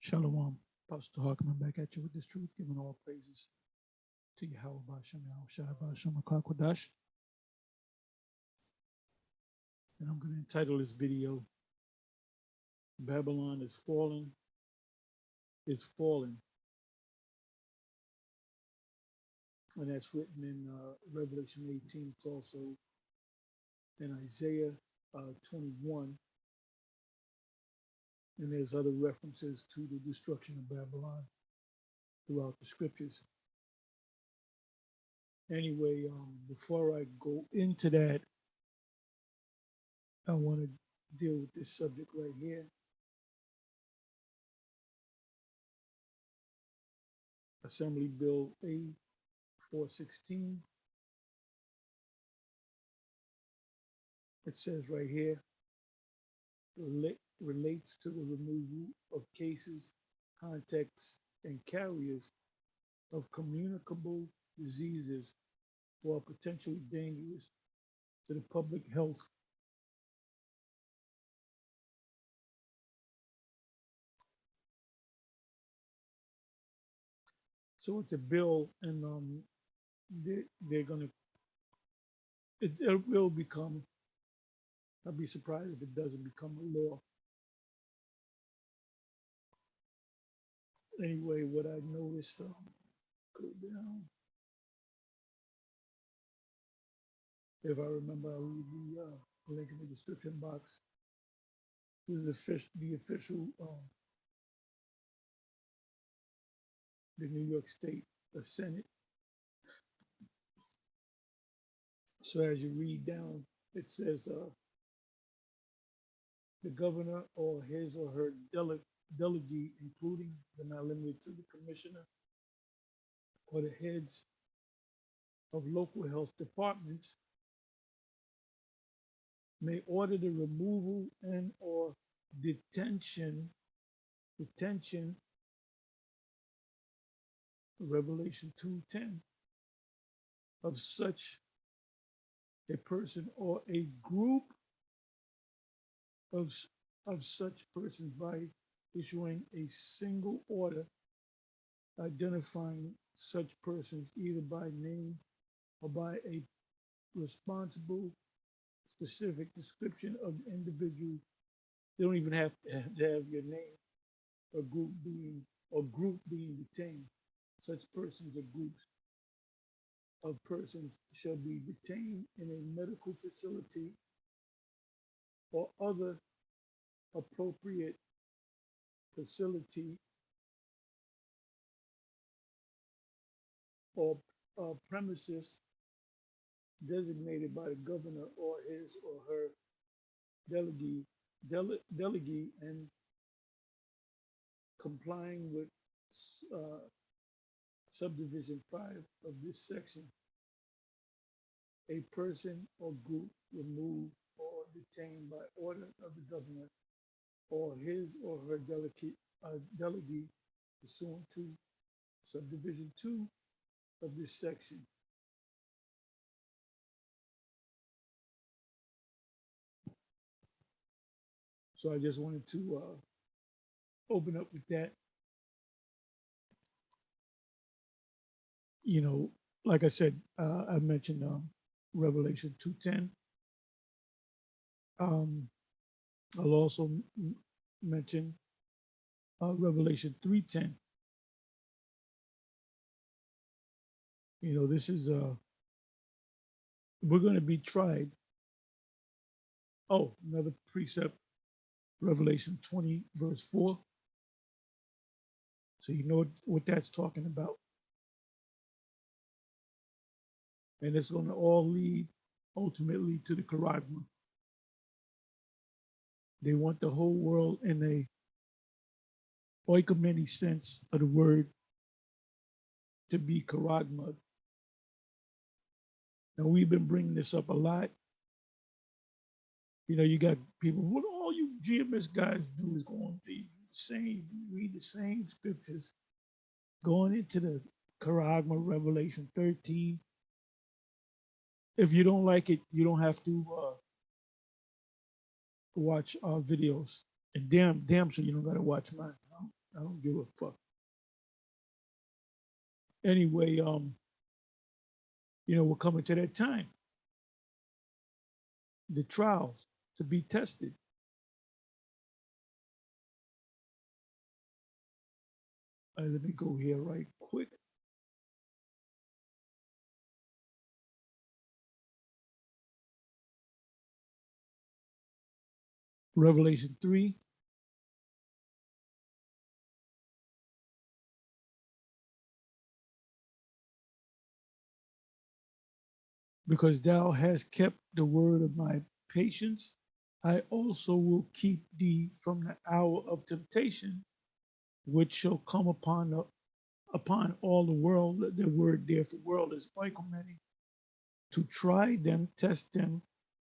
Shalom. Pastor Harkman back at you with this truth, giving all praises to Yahweh Bashem, Yahweh Shai Bashem, Akakwadash. And I'm going to entitle this video, Babylon is Fallen, is Fallen. And that's written in Revelation 18. It's also in Isaiah 21. And there's other references to the destruction of Babylon throughout the scriptures. Anyway, before I go into that, I want to deal with this subject right here. Assembly Bill A 416. It says right here, relates to the removal of cases, contexts, and carriers of communicable diseases or are potentially dangerous to the public health. So it's a bill, and they're gonna, it will become, I'd be surprised if it doesn't become a law. Anyway, what I noticed, go down. If I remember, I'll read the link in the description box. This is the official, the New York State Senate. So as you read down, it says the governor or his or her delegee, including but not limited to the commissioner or the heads of local health departments, may order the removal and or detention, Revelation 2:10, of such a person or a group of such persons by issuing a single order identifying such persons either by name or by a responsible specific description of the individual. They don't even have to have your name or group being detained. Such persons or groups of persons shall be detained in a medical facility or other appropriate facility or premises designated by the governor or his or her delegee and complying with subdivision 5 of this section. A person or group removed or detained by order of the governor or his or her delegee pursuant to subdivision 2 of this section. So I just wanted to open up with that. You know, like I said, I mentioned Revelation 2:10. I'll also mention Revelation 3:10. You know, this is we're going to be tried. Oh, another precept, Revelation 20 verse 4. So you know what that's talking about. And it's going to all lead ultimately to the Charagma. They want the whole world in a oikomeni sense of the word to be Charagma. And we've been bringing this up a lot. You know, you got people, what all you GMS guys do is go on the same, read the same scriptures, going into the Charagma, Revelation 13. If you don't like it, you don't have to watch our videos. And damn sure you don't gotta watch mine. I don't give a fuck. Anyway, we're coming to that time. The trials to be tested. Let me go here right quick. Revelation 3. Because thou hast kept the word of my patience, I also will keep thee from the hour of temptation, which shall come upon all the world. The word there for world is oikoumene, to try them, test them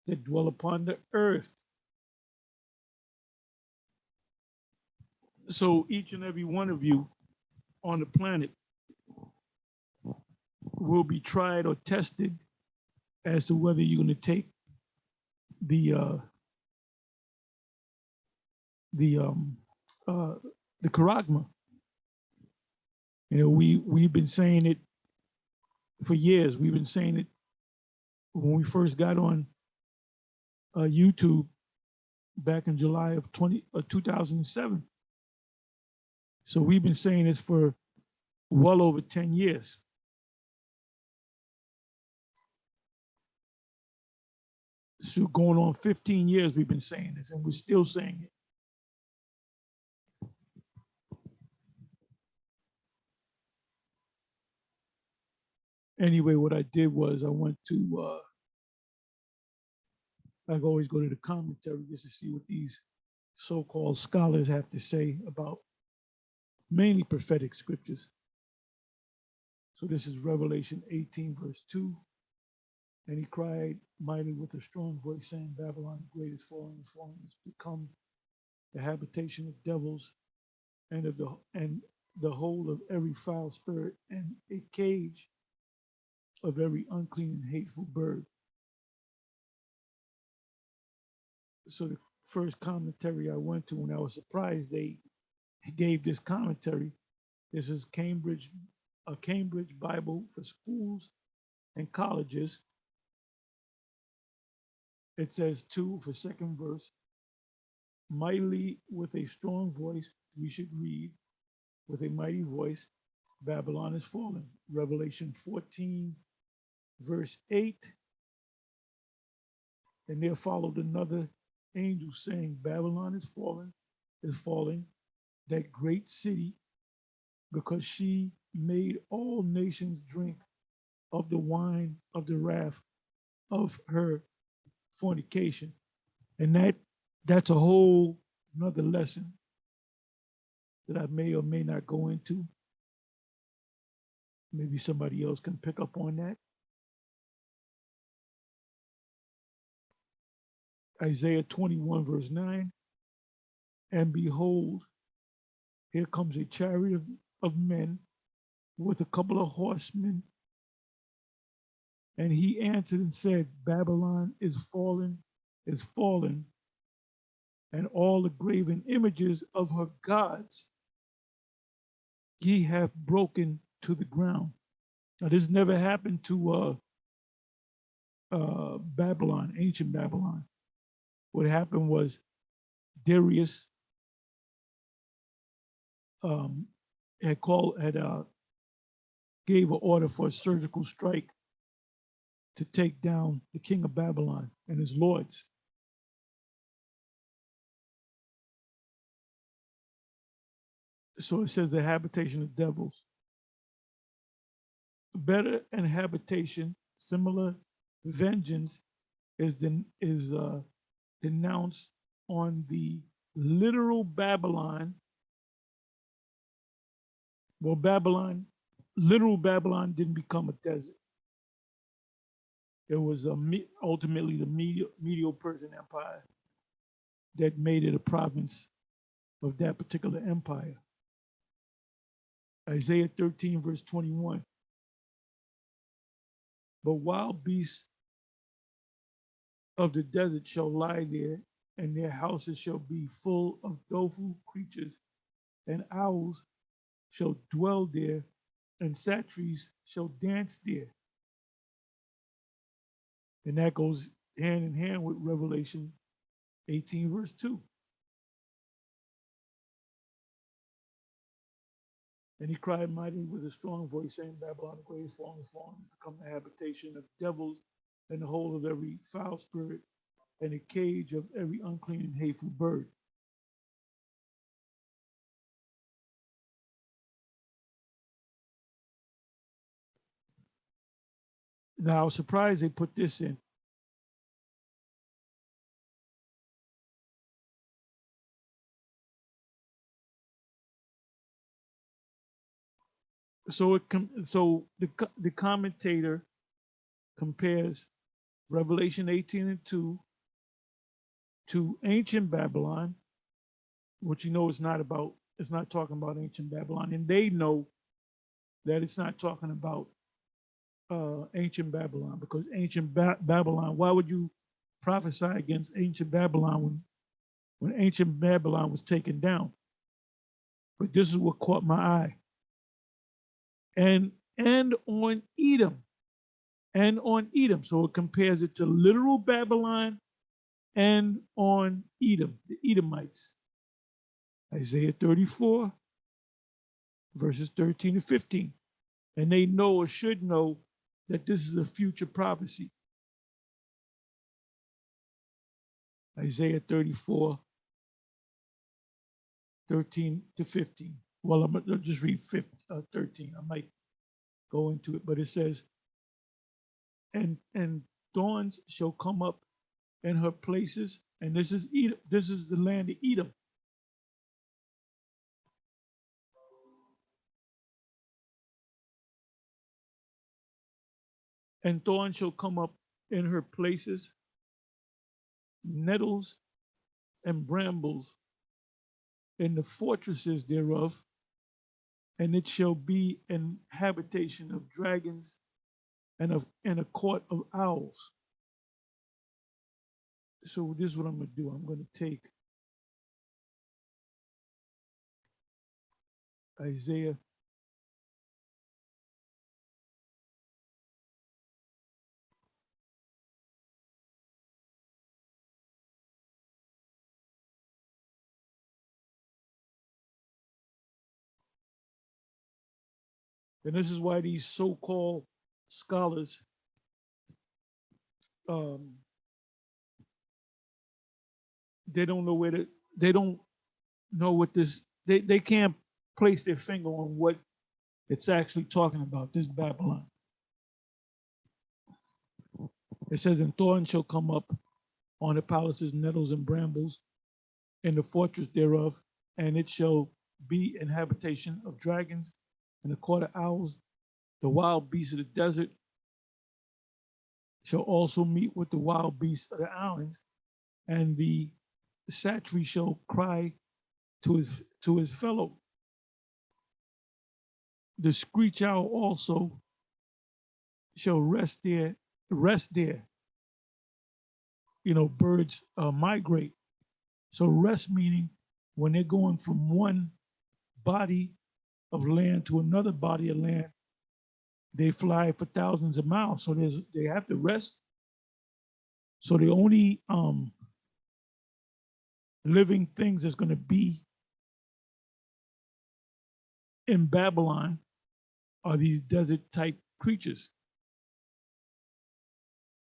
that dwell upon the earth. So each and every one of you on the planet will be tried or tested as to whether you're going to take the charagma. We've been saying it for years. We've been saying it when we first got on YouTube back in July of 2007. So we've been saying this for well over 10 years. So going on 15 years we've been saying this, and we're still saying it. Anyway, what I did was I went to, I always go to the commentary just to see what these so-called scholars have to say about mainly prophetic scriptures. So this is Revelation 18, verse 2. And he cried mightily with a strong voice, saying, Babylon the great is fallen, is become the habitation of devils and the hole of every foul spirit, and a cage of every unclean and hateful bird. So the first commentary I went to, and I was surprised they gave this commentary. This is a Cambridge Bible for schools and colleges. It says 2 for second verse. Mightily with a strong voice, we should read with a mighty voice, Babylon is fallen. Revelation 14, verse 8. And there followed another angel saying, Babylon is falling, that great city, because she made all nations drink of the wine of the wrath of her fornication. And that's a whole another lesson that I may or may not go into. Maybe somebody else can pick up on that. Isaiah 21, verse 9. And behold, here comes a chariot of men with a couple of horsemen. And he answered and said, Babylon is fallen, and all the graven images of her gods he hath broken to the ground. Now, this never happened to Babylon, ancient Babylon. What happened was Darius gave an order for a surgical strike to take down the king of Babylon and his lords. So it says the habitation of devils. Better and habitation, similar vengeance is denounced on the literal Babylon. Well, literal Babylon didn't become a desert. It was ultimately the Medo-Persian Empire that made it a province of that particular empire. Isaiah 13, verse 21. But wild beasts of the desert shall lie there, and their houses shall be full of doleful creatures and owls shall dwell there, and satyrs shall dance there. And that goes hand in hand with Revelation 18, verse 2. And he cried mightily with a strong voice, saying, Babylon the great is fallen, is become the habitation of devils, and the hole of every foul spirit, and a cage of every unclean and hateful bird. Now, I was surprised they put this in. So the commentator compares Revelation 18 and 2 to ancient Babylon, which you know is not about, it's not talking about ancient Babylon. And they know that it's not talking about ancient Babylon, because ancient Babylon, why would you prophesy against ancient Babylon when ancient Babylon was taken down? But this is what caught my eye. And on Edom, and on Edom. So it compares it to literal Babylon and on Edom, the Edomites. Isaiah 34, verses 13 to 15. And they know or should know that this is a future prophecy. Isaiah 34, 13 to 15. Well, I'm going to just read 13. I might go into it, but it says, and thorns shall come up in her places, and this is Edom, this is the land of Edom. And thorns shall come up in her places, nettles and brambles in the fortresses thereof, and it shall be an habitation of dragons and a court of owls. So this is what I'm going to do. I'm going to take Isaiah 34. And this is why these so-called scholars they don't know where to, they don't know what this, they can't place their finger on what it's actually talking about, this Babylon. It says, and thorns shall come up on the palaces, nettles and brambles in the fortress thereof, and it shall be an habitation of dragons and a court of owls. The wild beasts of the desert shall also meet with the wild beasts of the islands, and the satyr shall cry to his fellow. The screech owl also shall rest there. You know, birds migrate. So rest meaning when they're going from one body of land to another body of land, they fly for thousands of miles. So they have to rest. So the only living things that's going to be in Babylon are these desert type creatures,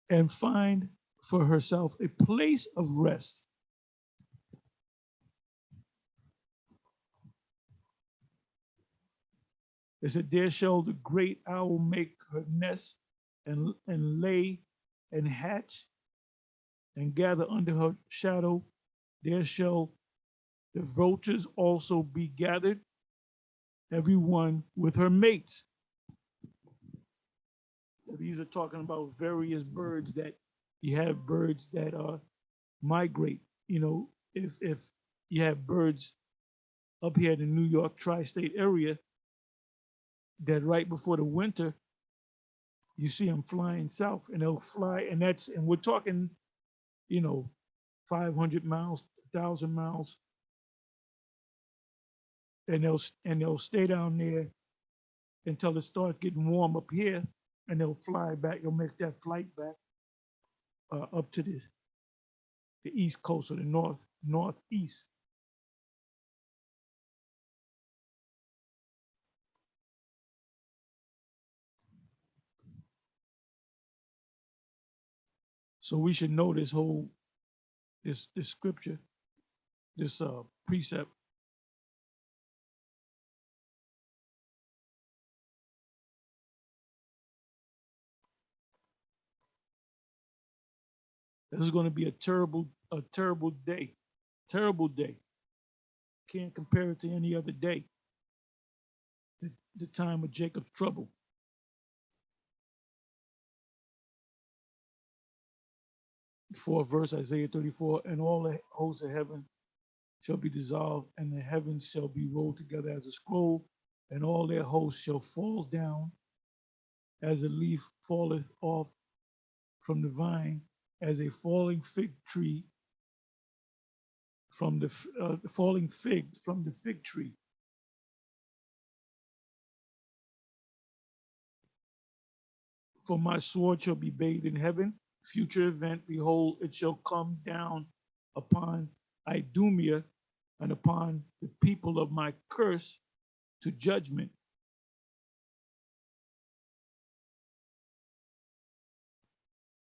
and find for herself a place of rest. It said, there shall the great owl make her nest and lay and hatch and gather under her shadow. There shall the vultures also be gathered, every one with her mates. So these are talking about various birds that you have birds that migrate. You know, if you have birds up here in the New York tri-state area that right before the winter, you see them flying south, and they'll fly, and we're talking, you know, 500 miles, 1,000 miles and they'll stay down there until it starts getting warm up here, and they'll fly back. They'll make that flight back up to the east coast or the northeast. So we should know this scripture, this precept. This is going to be a terrible day, terrible day. Can't compare it to any other day. The time of Jacob's trouble. Fourth verse, Isaiah 34, and all the hosts of heaven shall be dissolved, and the heavens shall be rolled together as a scroll, and all their hosts shall fall down as a leaf falleth off from the vine, as a falling fig tree from the falling fig from the fig tree. For my sword shall be bathed in heaven. Future event, behold, it shall come down upon Idumea and upon the people of my curse to judgment.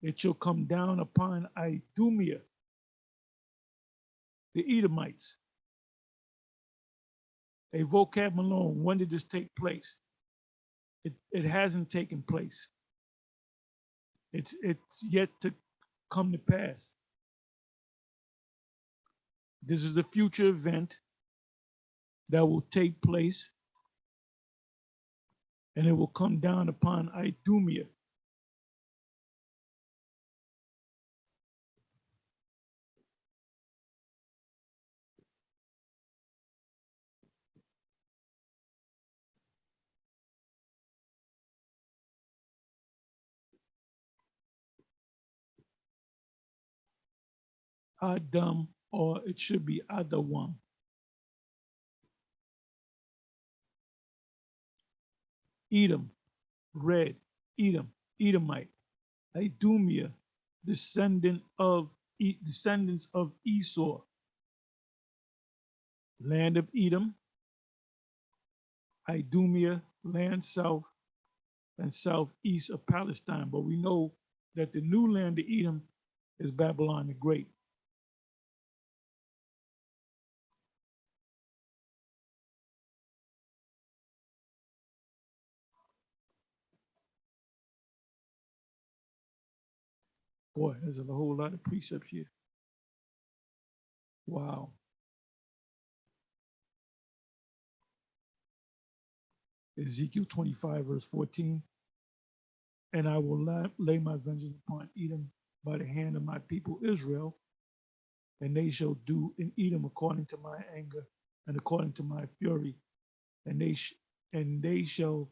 It shall come down upon Idumea, the Edomites. A vocab alone, when did this take place? It hasn't taken place. It's yet to come to pass. This is a future event that will take place, and it will come down upon Idumea. Adam, or it should be Adawam. Edom, red, Edom, Edomite, Idumea, descendants of Esau, land of Edom, Idumea, land south and southeast of Palestine. But we know that the new land of Edom is Babylon the Great. Boy, there's a whole lot of precepts here. Wow. Ezekiel 25, verse 14. And I will lay my vengeance upon Edom by the hand of my people Israel, and they shall do in Edom according to my anger and according to my fury, and they shall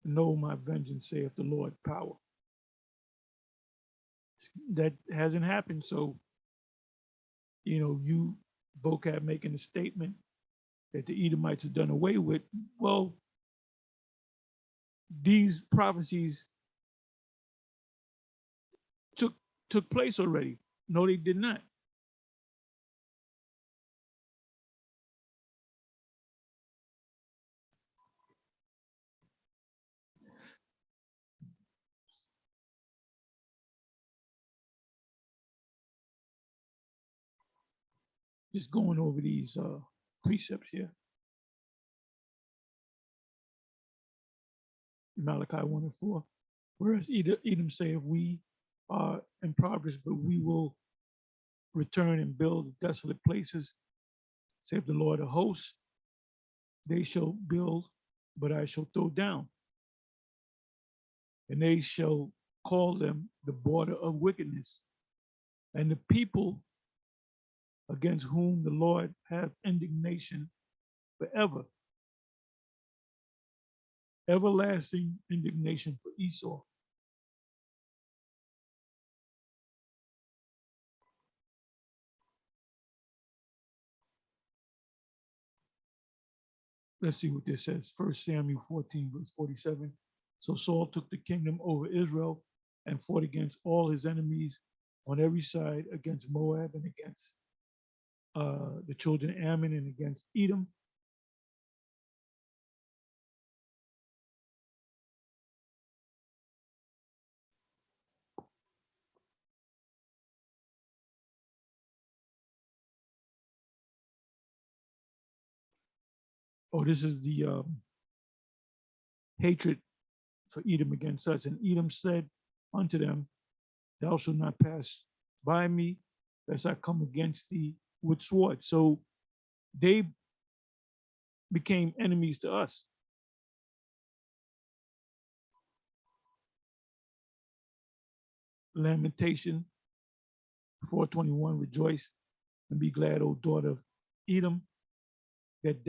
know my vengeance, saith the Lord power. That hasn't happened. So, you vocab making a statement that the Edomites are done away with. Well, these prophecies took place already. No, they did not. Just going over these precepts here. Malachi 1 and 4. Whereas Edom saith, we are impoverished, but we will return and build desolate places, saith the Lord of hosts. They shall build, but I shall throw down. And they shall call them the border of wickedness. And the people against whom the Lord hath indignation forever. Everlasting indignation for Esau. let's see what this says. 1 Samuel 14, verse 47. So Saul took the kingdom over Israel and fought against all his enemies on every side, against Moab and against the children of Ammon and against Edom. Oh, this is the hatred for Edom against us. And Edom said unto them, thou shalt not pass by me, lest I come against thee with sword. So they became enemies to us. Lamentation 4:21. Rejoice and be glad, O daughter of Edom, that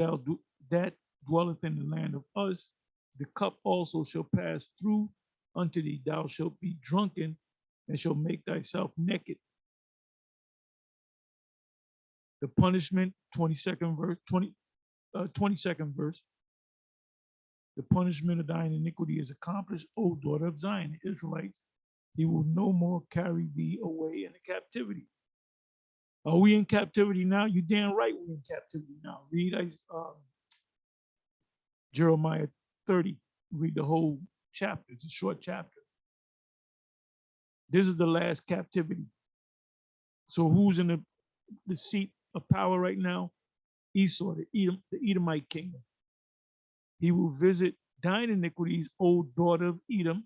that dwelleth in the land of Uz. The cup also shall pass through unto thee. Thou shalt be drunken and shalt make thyself naked. The punishment, 22nd verse, 22nd verse. The punishment of thine iniquity is accomplished, O daughter of Zion, the Israelites. He will no more carry thee away into captivity. Are we in captivity now? You damn right we're in captivity now. Read Jeremiah 30. Read the whole chapter. It's a short chapter. This is the last captivity. So who's in the seat of power right now? Esau, the Edomite kingdom. He will visit thine iniquities, O daughter of Edom.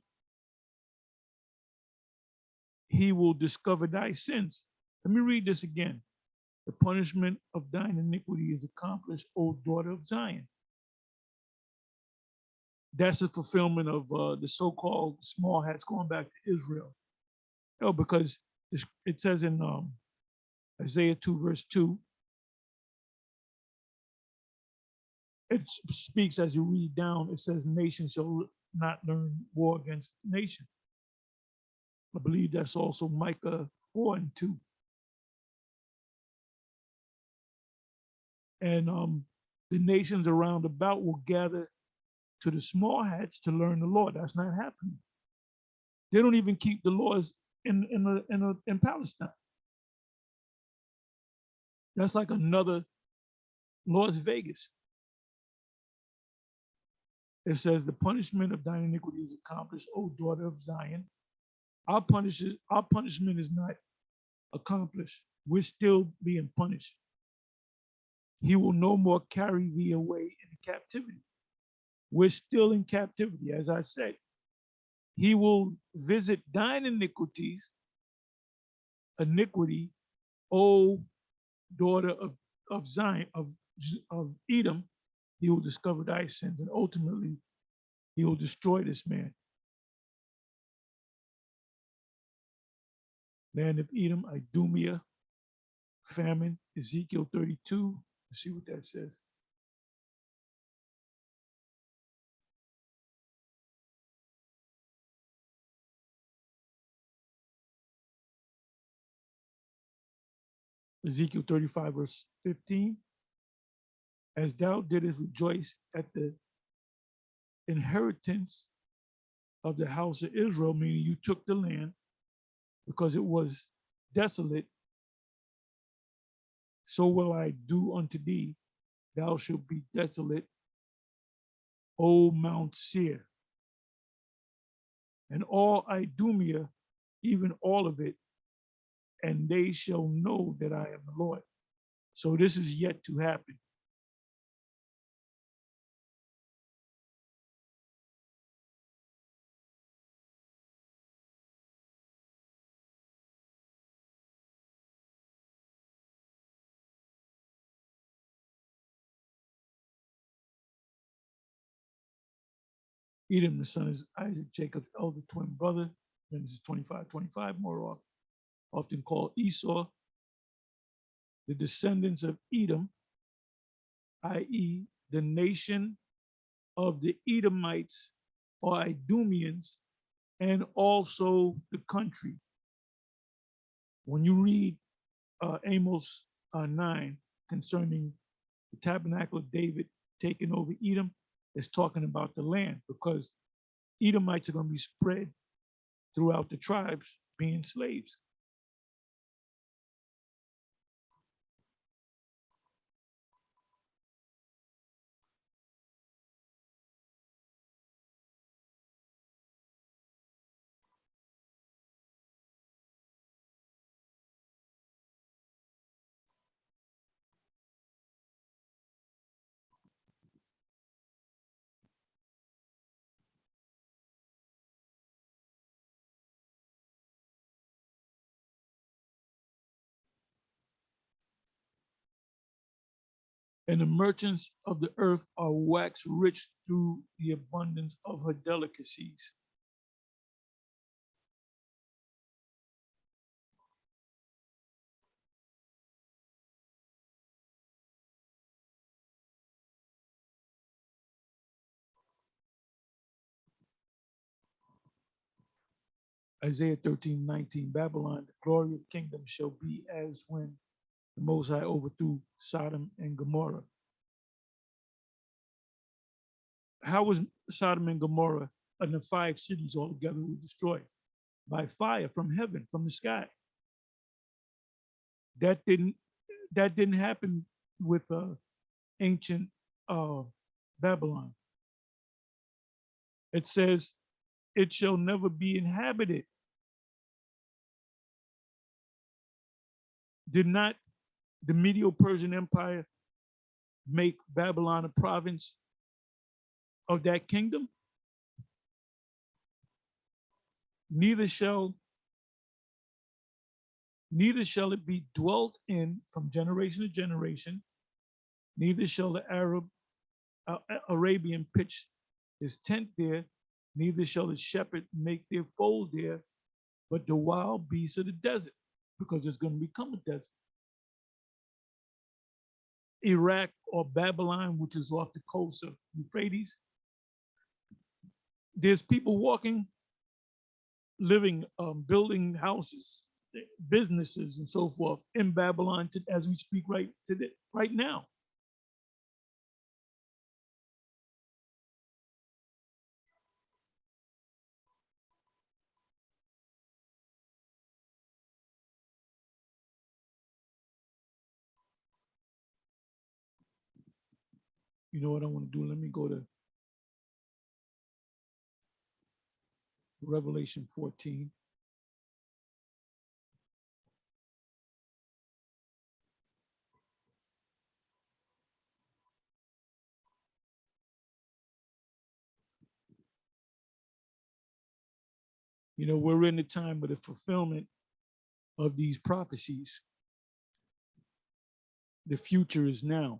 He will discover thy sins. Let me read this again. The punishment of thine iniquity is accomplished, O daughter of Zion. That's a fulfillment of the so-called small hats going back to Israel. Oh, because it says in Isaiah 2, verse 2, it speaks as you read down, it says, nation shall not learn war against nation. I believe that's also Micah 4 and 2. And the nations around about will gather to the small hats to learn the law. That's not happening. They don't even keep the laws in Palestine. That's like another Las Vegas. It says, the punishment of thine iniquity is accomplished, O daughter of Zion. Our punishment is not accomplished. We're still being punished. He will no more carry thee away into captivity. We're still in captivity. As I said, he will visit thine iniquity, O daughter of Zion, of Edom. He will discover thy sins, and ultimately he will destroy this man. Land of Edom, Idumea, famine, Ezekiel 32. Let's see what that says. Ezekiel 35, verse 15. As thou didst rejoice at the inheritance of the house of Israel, meaning you took the land because it was desolate, so will I do unto thee. Thou shalt be desolate, O Mount Seir. And all Idumea, even all of it, and they shall know that I am the Lord. So this is yet to happen. Edom, the son is Isaac, Jacob's elder twin brother. Genesis 25:25, more often called Esau. The descendants of Edom, i.e., the nation of the Edomites or Idumeans, and also the country. When you read Amos 9 concerning the tabernacle of David taking over Edom, it's talking about the land because Edomites are going to be spread throughout the tribes being slaves. And the merchants of the earth are waxed rich through the abundance of her delicacies. Isaiah 13:19, Babylon, the glory of the kingdom shall be as when the Most High overthrew Sodom and Gomorrah. How was Sodom and Gomorrah and the 5 cities altogether were destroyed? By fire from heaven, from the sky. That didn't happen with ancient Babylon. It says, it shall never be inhabited. Did not the Medo-Persian Empire make Babylon a province of that kingdom? Neither shall it be dwelt in from generation to generation, neither shall the Arabian pitch his tent there, neither shall the shepherd make their fold there, but the wild beasts of the desert, because it's going to become a desert. Iraq or Babylon, which is off the coast of Euphrates, there's people walking, living, building houses, businesses, and so forth in Babylon as we speak right now. You know what I want to do? Let me go to Revelation 14. You know, we're in the time of the fulfillment of these prophecies. The future is now.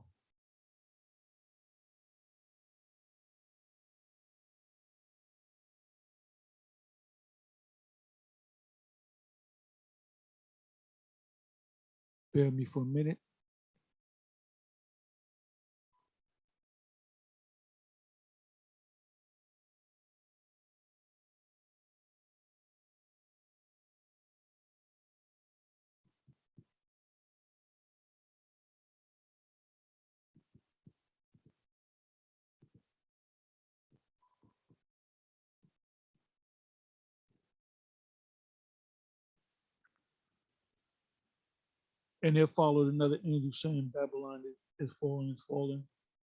Bear me for a minute. And there followed another angel saying, Babylon is fallen,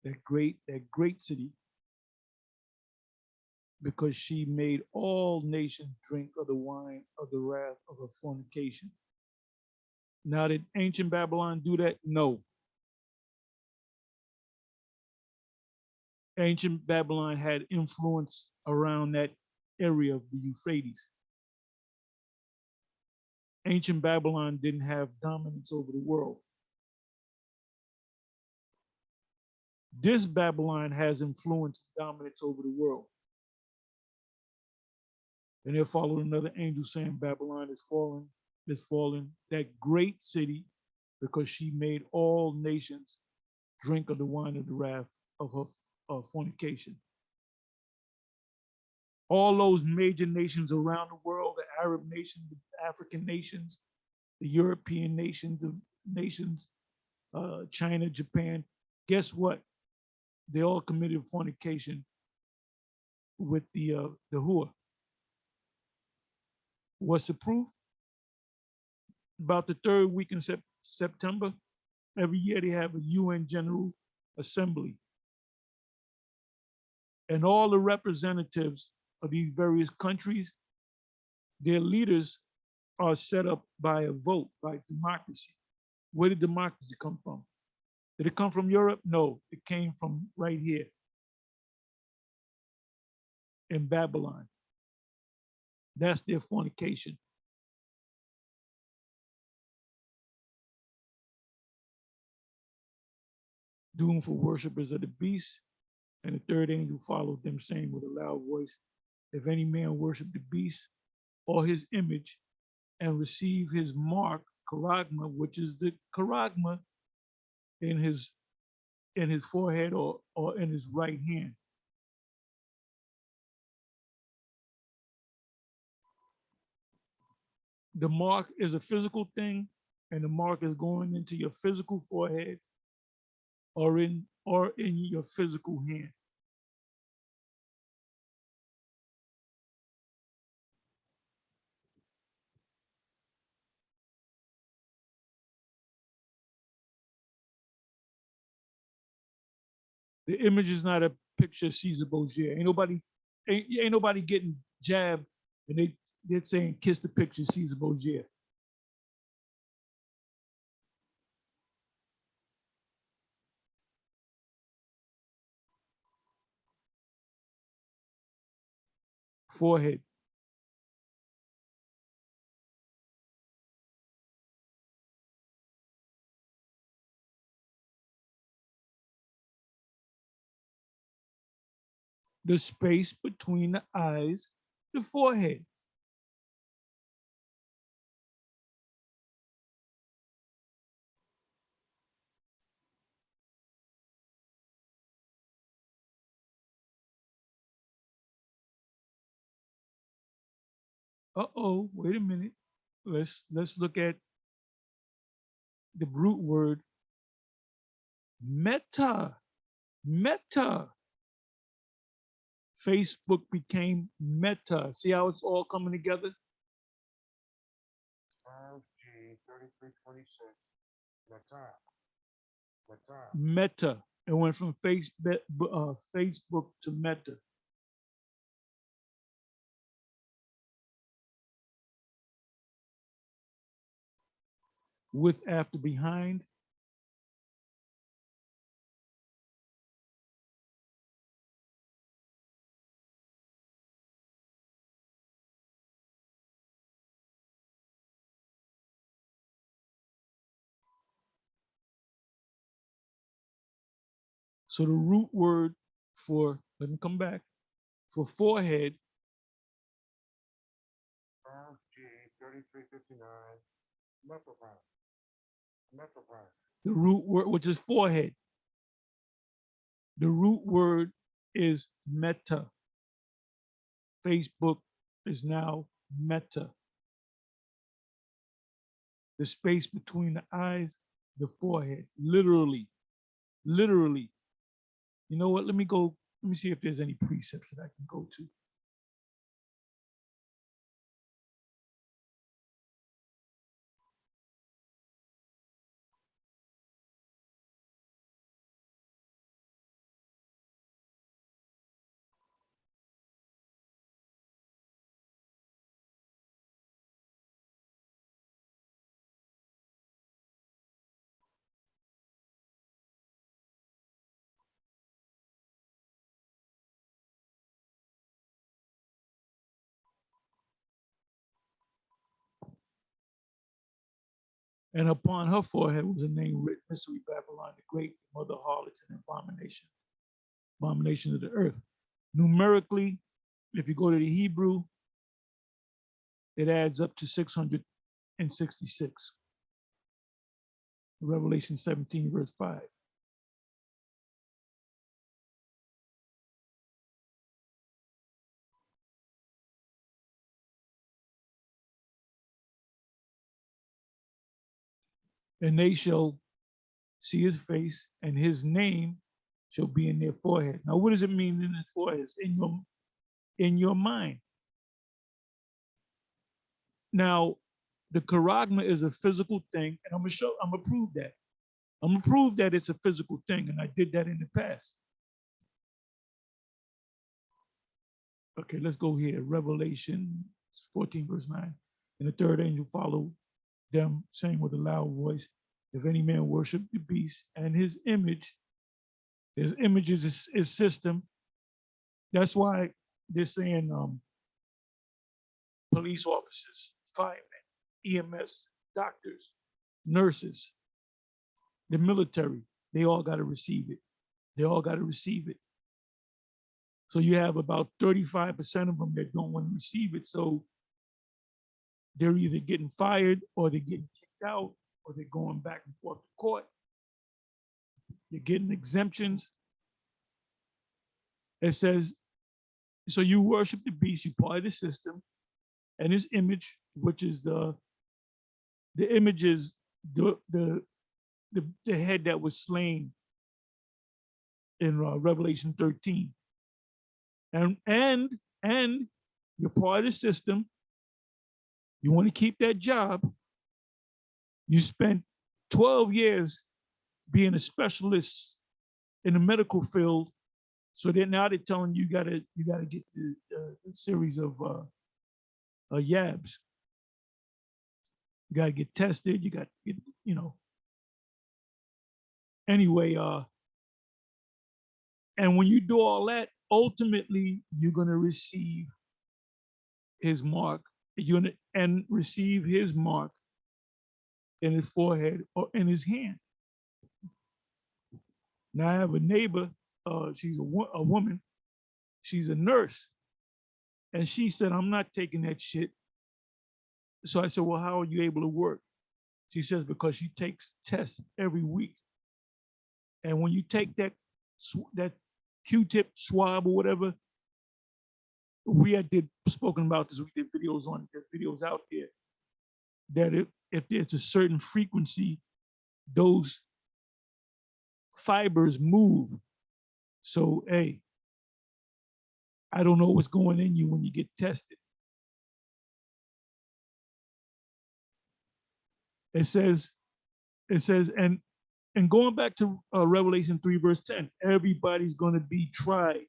that great city, because she made all nations drink of the wine of the wrath of her fornication. Now, did ancient Babylon do that? No. Ancient Babylon had influence around that area of the Euphrates. Ancient Babylon didn't have dominance over the world. This Babylon has influence and dominance over the world. And there followed another angel saying, Babylon is fallen, that great city, because she made all nations drink of the wine of the wrath of her fornication. All those major nations around the world, the Arab nations, the African nations, the European nations, China, Japan, guess what? they all committed fornication with the whore. What's the proof? About the third week in September, every year they have a UN General Assembly. And all the representatives of these various countries, their leaders are set up by a vote, by democracy. Where did democracy come from? Did it come from Europe? No, it came from right here in Babylon. That's their fornication. Doom for worshippers of the beast. And the third angel followed them, saying with a loud voice, if any man worship the beast or his image and receive his mark, charagma, which is the charagma in his forehead or in his right hand. The mark is a physical thing, and the mark is going into your physical forehead or in your physical hand. The image is not a picture of Caesar Borgia. Ain't nobody getting jabbed and they're saying kiss the picture of Caesar Borgia. Forehead. The space between the eyes, the forehead. Uh-oh, wait a minute. Let's look at the root word meta. Meta. Facebook became Meta. See how it's all coming together? 5G3326. Meta. Meta. Meta. It went from Facebook to Meta. With after behind. So the root word for, let me come back, for forehead, 5G3359. Metropile. Metropile. the root word, which is forehead, the root word is Meta. Facebook is now Meta. The space between the eyes, the forehead, literally, literally. You know what? Let me see if there's any precepts that I can go to. And upon her forehead was a name written, Mystery Babylon the Great, Mother Harlots and abomination of the earth. Numerically, if you go to the Hebrew, it adds up to 666. Revelation 17, verse 5. And they shall see his face, and his name shall be in their forehead. Now, what does it mean in the forehead? It's in your mind. Now, the charagma is a physical thing, and I'm gonna prove that. I'm gonna prove that it's a physical thing, and I did that in the past. Okay, let's go here. Revelation 14, verse 9. And the third angel followed them, saying with a loud voice, if any man worship the beast and his image is his system. That's why they're saying police officers, firemen, EMS, doctors, nurses, the military, they all got to receive it. They all got to receive it. So you have about 35% of them that don't want to receive it. So they're either getting fired or they're getting kicked out or they're going back and forth to court. They're getting exemptions. It says, so you worship the beast, you part of the system, and his image, which is the image is the head that was slain in Revelation 13. And you're part of the system. You want to keep that job. You spent 12 years being a specialist in the medical field. So now they're telling you gotta get the series of yabs. You gotta get tested. You got to get, Anyway, and when you do all that, ultimately you're gonna receive his mark. You're gonna receive his mark in his forehead or in his hand. Now I have a neighbor. She's a woman. She's a nurse, and she said, "I'm not taking that shit." So I said, "Well, how are you able to work?" She says, "Because she takes tests every week, and when you take that Q-tip swab or whatever, we had spoken about this. We did videos on it. There's videos out there that if there's a certain frequency, those fibers move. So, hey, I don't know what's going in you when you get tested." It says, and going back to Revelation 3, verse 10, everybody's going to be tried,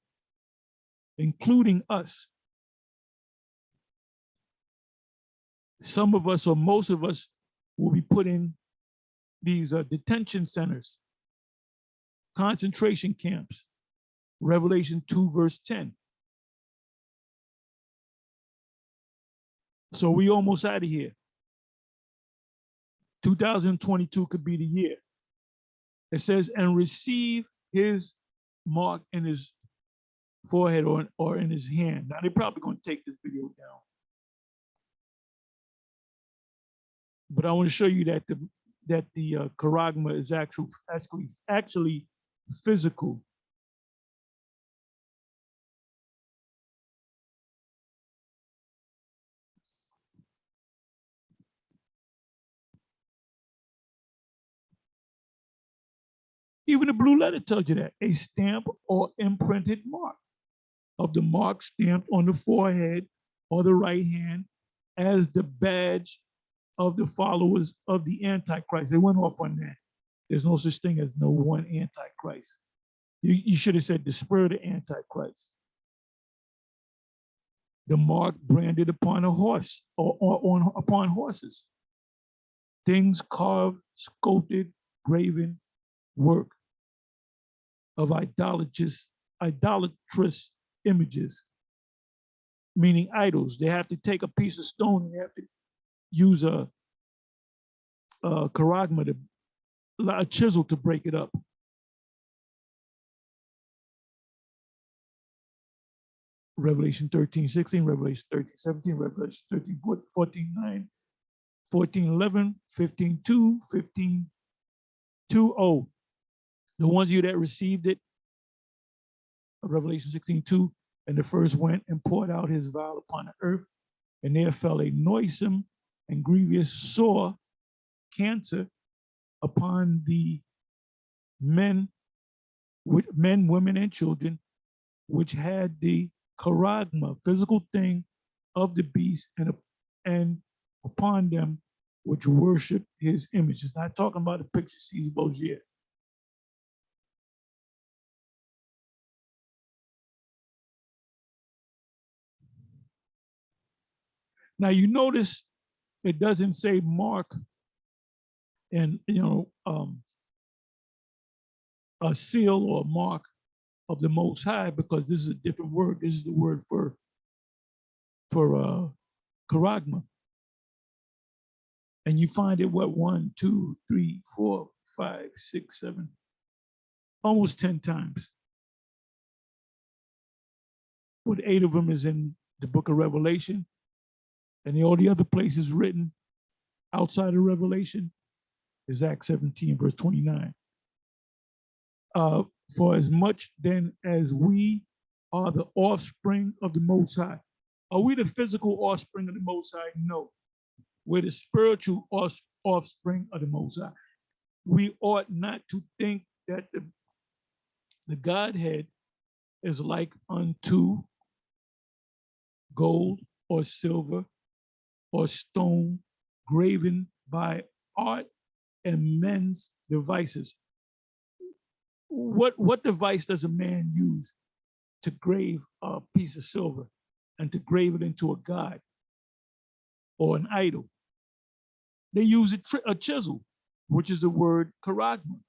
including us. Some of us or most of us will be put in these detention centers, concentration camps. Revelation 2, verse 10. So we almost out of here. 2022 could be the year. It says, and receive his mark in his forehead or in his hand. Now they're probably going to take this video down. But I want to show you that the charagma is actually physical. Even the blue letter tells you that. A stamp or imprinted mark of the mark stamped on the forehead or the right hand as the badge of the followers of the Antichrist. They went off on that. There's no such thing as no one Antichrist. You should have said the spirit of Antichrist. The mark branded upon a horse or upon horses. Things carved, sculpted, graven work of idolatrous images, meaning idols. They have to take a piece of stone and they have to use a charagma, a chisel to break it up. Revelation 13:16, Revelation 13:17, Revelation 13:14:9, 14:11, 15:2, 15:2. The ones of you that received it, Revelation 16:2, and the first went and poured out his vial upon the earth, and there fell a noisome and grievous sore cancer upon the men with men, women, and children, which had the charagma, physical thing of the beast, and upon them which worship his image. It's not talking about the picture Caesar Borgia. Now you notice it doesn't say mark and a seal or a mark of the Most High, because this is a different word. This is the word for charagma. And you find it, what, 1, 2, 3, 4, 5, 6, 7, almost 10 times. But 8 of them is in the book of Revelation. And the only other places written outside of Revelation is Acts 17, verse 29. For as much then as we are the offspring of the Most High. Are we the physical offspring of the Most High? No. We're the spiritual offspring of the Most High. We ought not to think that the Godhead is like unto gold or silver or stone graven by art and men's devices. What device does a man use to grave a piece of silver and to grave it into a god or an idol? They use a chisel, which is the word charagma.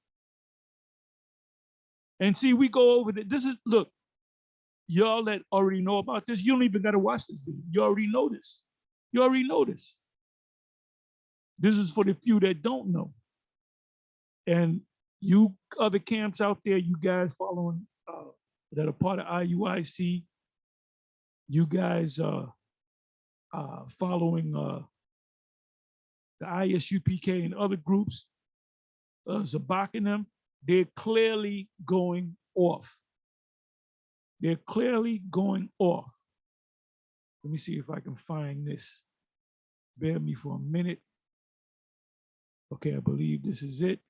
And see, we go over this is, look, y'all that already know about this, you don't even got to watch this video. You already know this. You already know this. This is for the few that don't know. And you other camps out there, you guys following, that are part of IUIC, you guys following the ISUPK and other groups, Zabak and them, they're clearly going off. They're clearly going off. Let me see if I can find this. Bear me for a minute. Okay, I believe this is it.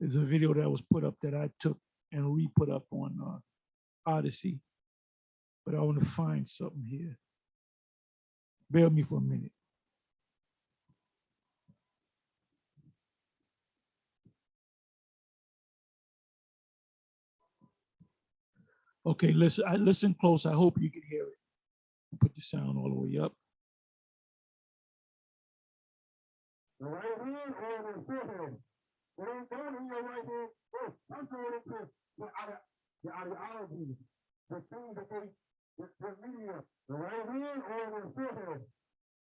There's a video that was put up that I took and re-put up on Odyssey. But I want to find something here. Bear me for a minute. Okay, listen close. I hope you can hear it. Put the sound all the way up. The right hand or the forehead. It ain't going in your right hand. Oh, I'm going into the ideology, the thing that the media. The right hand or the forehead.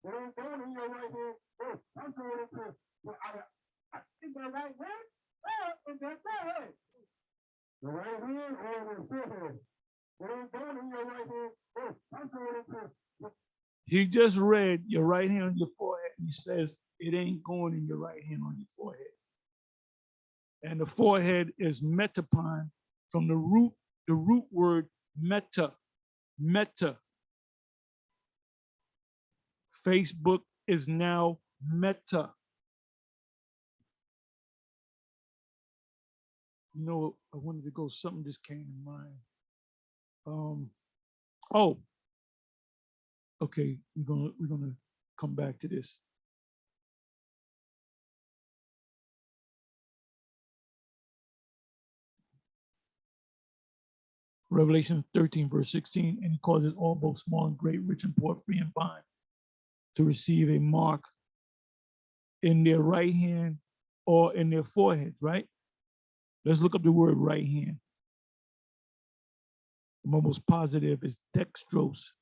It ain't going in your right hand. Oh, I'm going into in the right hand? Oh, in the forehead. The right hand or the forehead. It ain't going in your right hand. Oh, I'm going into He just read your right hand on your forehead. He says it ain't going in your right hand on your forehead. And the forehead is metapon from the root word meta. Meta. Facebook is now Meta. You know, I wanted to go, something just came to mind. Oh, okay, we're gonna come back to this. Revelation 13, verse 16, and he causes all, both small and great, rich and poor, free and bond, to receive a mark in their right hand or in their foreheads, right? Let's look up the word right hand. I'm almost positive it's dextrose.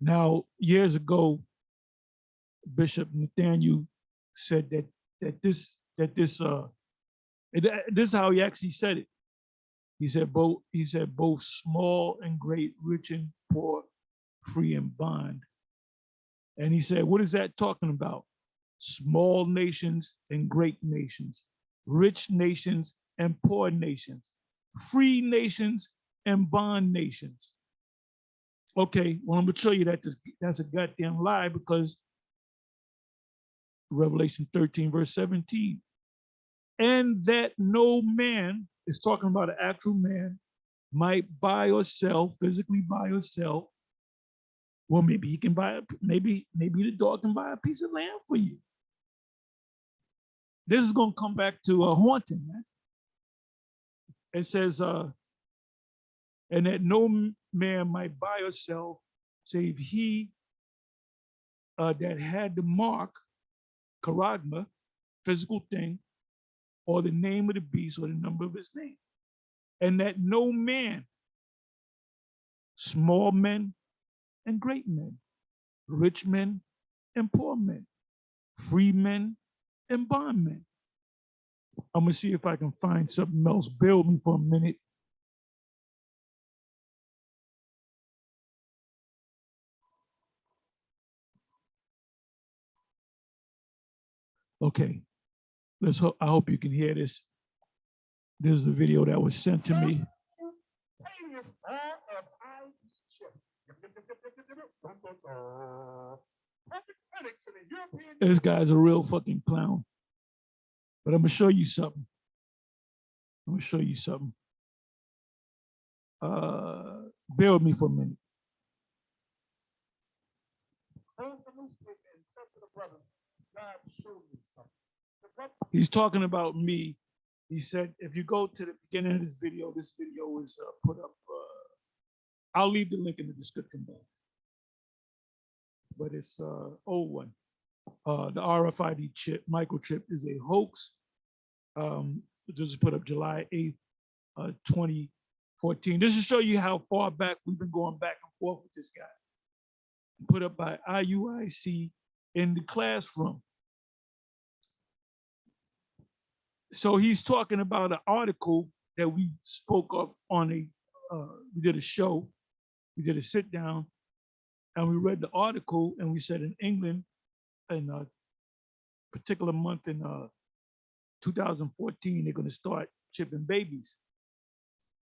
Now, years ago, Bishop Nathaniel said this is how he actually said it. He said both small and great, rich and poor, free and bond. And he said, what is that talking about? Small nations and great nations, rich nations and poor nations, free nations and bond nations. Okay, well, I'm gonna show you that that's a goddamn lie, because Revelation 13, verse 17. And that no man is talking about an actual man might buy or sell, physically buy or sell. Well, maybe he can buy, maybe the dog can buy a piece of land for you. This is gonna come back to a haunting, man. It says, and that no man might buy or sell, save he that had the mark, charagma, physical thing, or the name of the beast, or the number of his name. And that no man, small men and great men, rich men and poor men, free men and bondmen. I'm gonna see if I can find something else. Bear with me for a minute. Okay, I hope you can hear this. This is the video that was sent to me. This guy's a real fucking clown. But I'm gonna show you something. Bear with me for a minute. He's talking about me. He said, if you go to the beginning of this video was put up. I'll leave the link in the description box. But it's old one. The RFID chip, microchip, is a hoax. This is put up July 8th, 2014. This is show you how far back we've been going back and forth with this guy. Put up by IUIC in the classroom. So he's talking about an article that we spoke of on we did a show, we did a sit down, and we read the article, and we said in England, in a particular month in 2014, they're going to start chipping babies.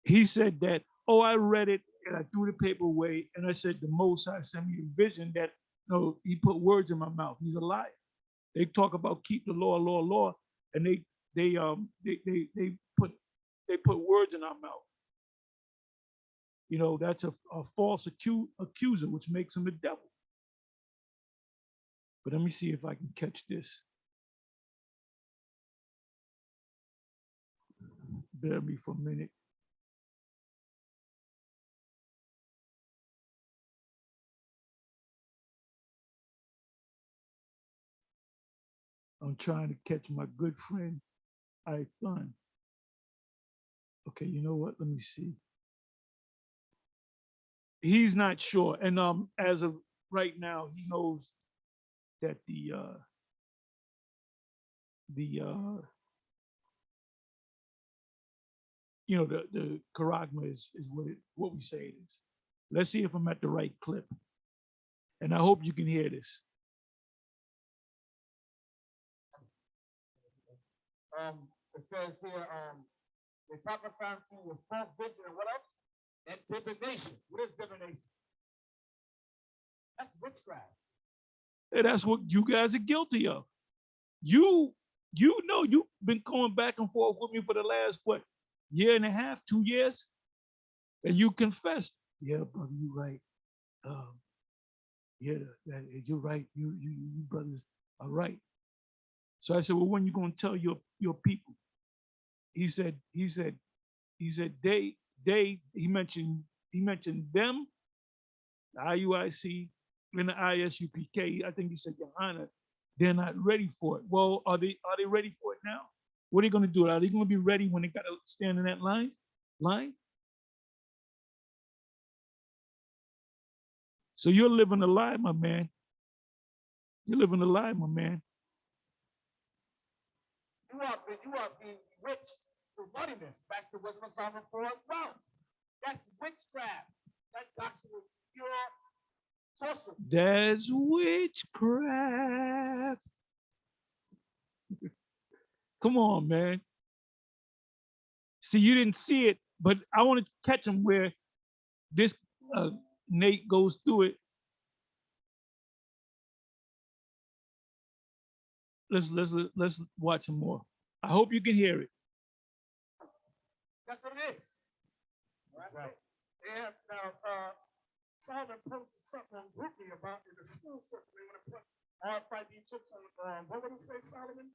He said that, oh, I read it and I threw the paper away, and I said the Most High sent me a vision that, no, he put words in my mouth. He's a liar. They talk about keep the law, and they put words in our mouth. You know, that's a false accuser, which makes him the devil. But let me see if I can catch this. Bear me for a minute. I'm trying to catch my good friend, Ifan. Okay, you know what? Let me see. He's not sure, and as of right now, he knows that the charagma is what we say it is. Let's see if I'm at the right clip, and I hope you can hear this. It says here, they prophesied to you with false vision and what else? And divination. What is divination? That's witchcraft. And that's what you guys are guilty of. You know you've been going back and forth with me for the last, what, year and a half, 2 years? And you confessed, yeah, brother, you're right. Yeah, you're right. You brothers are right. So I said, well, when you going to tell your people? He mentioned them, the IUIC and the ISUPK. I think he said, Johanna, they're not ready for it. Well, are they ready for it now? What are they going to do? Are they going to be ready when they got to stand in that line? So you're living a lie, my man. You're living a lie, my man. You are being rich through moneyness. Back to Wisdom of Solomon 4 wealth. That's witchcraft. That's actually pure sorcery. That's witchcraft. Come on, man. See, you didn't see it But I want to catch them where this Nate goes through it. Let's watch some more. I hope you can hear it. That's what it is. Right. And now, Solomon posted something on Groupie about in the school system. They want to put RFID chips on, what would it say, Solomon?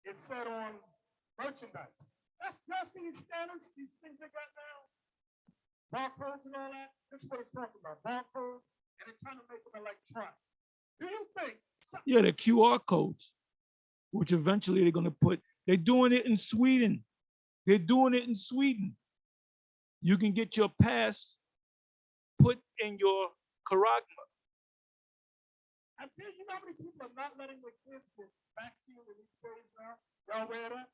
It said on merchandise. Y'all see these scanners, these things they got now? Barcodes and all that? This is what it's talking about. Barcodes, and they're trying to make them electronic. Do you think? Yeah, the QR codes, which eventually they're going to put, they're doing it in Sweden. They're doing it in Sweden. You can get your pass put in your Karagma. I think you know how many people are not letting their kids get vaccines in these days now? Y'all aware of that?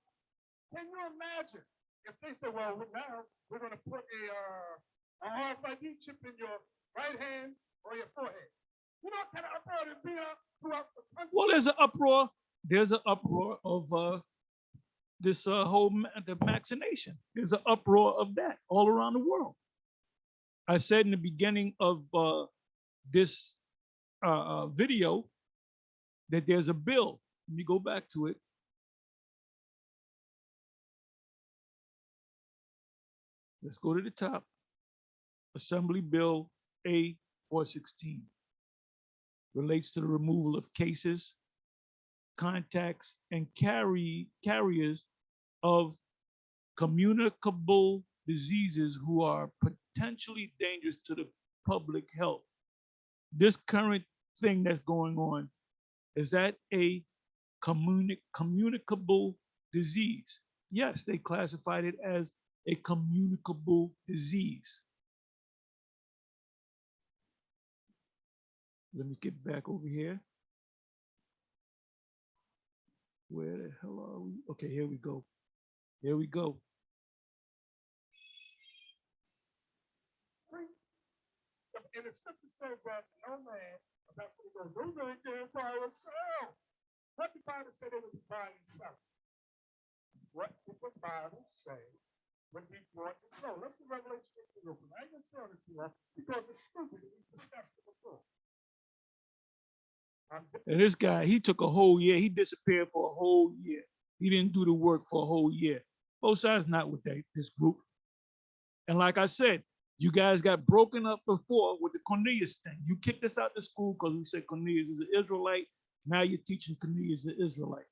Can you imagine if they say, well, now we're going to put a RFID chip in your right hand or your forehead? You know what kind of uproar there'd be throughout the country? Well, there's an uproar. There's an uproar of this whole the vaccination. There's an uproar of that all around the world. I said in the beginning of this video that there's a bill. Let me go back to it. Let's go to the top. Assembly Bill A-416 relates to the removal of cases, contacts, and carriers of communicable diseases who are potentially dangerous to the public health. This current thing that's going on, is that a communicable disease? Yes, they classified it as a communicable disease. Let me get back over here. Where the hell are we? Okay, here we go. Here we go. And the scripture says that no man, that's what it goes, no man can buy or sell. What the Bible said they would be buying and selling. What did the Bible say would be bought and sold? Let's do Revelation 18 real quick. I ain't gonna stay on this too long because it's stupid. We discussed it before. And this guy, he took a whole year. He disappeared for a whole year. He didn't do the work for a whole year. Both sides not with this group. And like I said, you guys got broken up before with the Cornelius thing. You kicked us out of school because we said Cornelius is an Israelite. Now you're teaching Cornelius is an Israelite.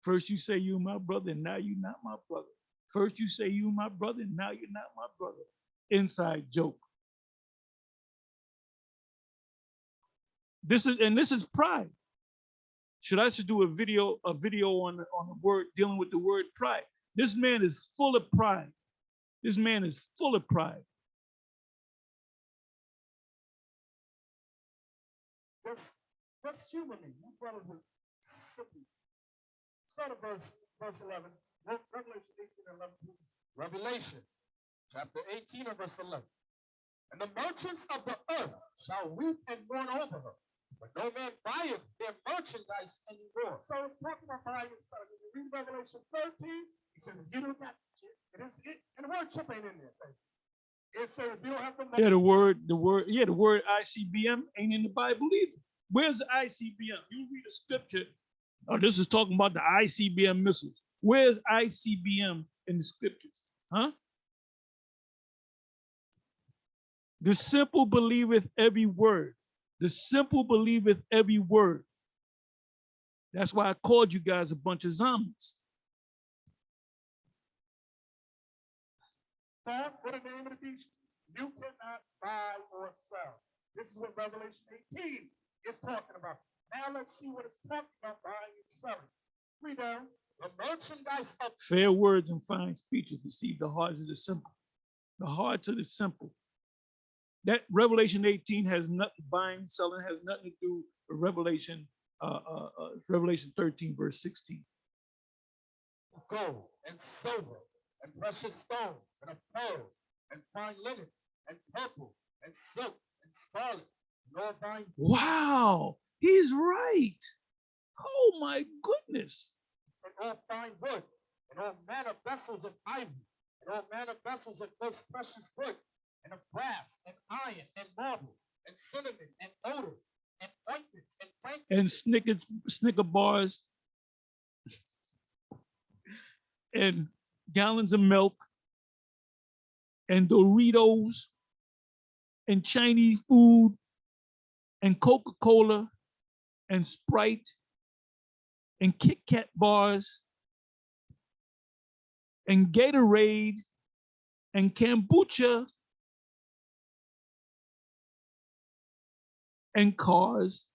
First you say you my brother, and now you're not my brother. First you say you my brother, and now you're not my brother. Inside joke. This is pride. I should do a video on the word, dealing with the word pride. This man is full of pride. This man is full of pride. Just humanly, you brothers are simple. Start at verse 11. Revelation 18 and 11. Revelation chapter 18 and verse 11. And the merchants of the earth shall weep and mourn over her, but no man buyeth their merchandise anymore. So it's talking about buying and selling. When you read Revelation 13, it says if you don't got chip, and the word chip ain't in there. It says if you don't have the money. Yeah, the word ICBM ain't in the Bible either. Where's the ICBM? You read the scripture. Oh, this is talking about the ICBM missiles. Where's ICBM in the scriptures? Huh? The simple believeth every word. The simple believeth every word. That's why I called you guys a bunch of zombies. What the name of the beast? You cannot buy or sell. This is what Revelation 18 is talking about. Now let's see what it's talking about buying and selling. Read down. The merchandise of fair words and fine speeches deceive the hearts of the simple. The hearts of the simple. That Revelation 18 has nothing, buying, selling has nothing to do with Revelation 13, verse 16. Gold and silver and precious stones and of pearls and fine linen and purple and silk and scarlet and all fine. Wow, he's right. Oh my goodness. And all fine wood and all manner of vessels of ivory, and all manner of vessels of most precious wood, and of brass, and iron, and marble, and cinnamon, and odors, and ointments, and and frankincense, Snicker bars, and gallons of milk, and Doritos, and Chinese food, and Coca-Cola, and Sprite, and Kit Kat bars, and Gatorade, and kombucha, and cars,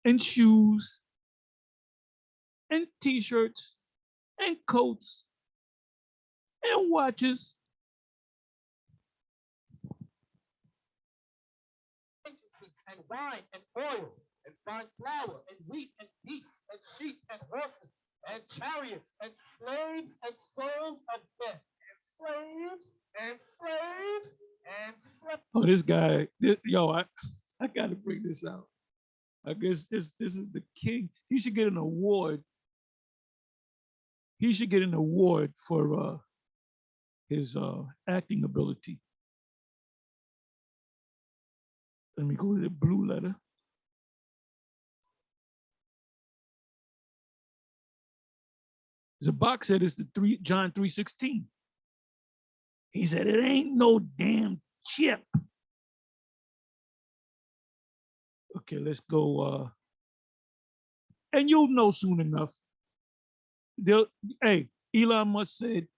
and shoes, and t-shirts, and coats, and watches, frankincense, and wine, and oil, and fine flour, and wheat, and beasts, and sheep, and horses, and chariots, and slaves, and souls of men, and slaves, and slaves, and slaves. Oh, this guy, yo, I gotta bring this out. I guess this is the king. He should get an award. He should get an award for his acting ability. Let me go to the blue letter. Zabak said it's the John 3:16. He said it ain't no damn chip. Okay, let's go. And you'll know soon enough. Hey, Elon Musk said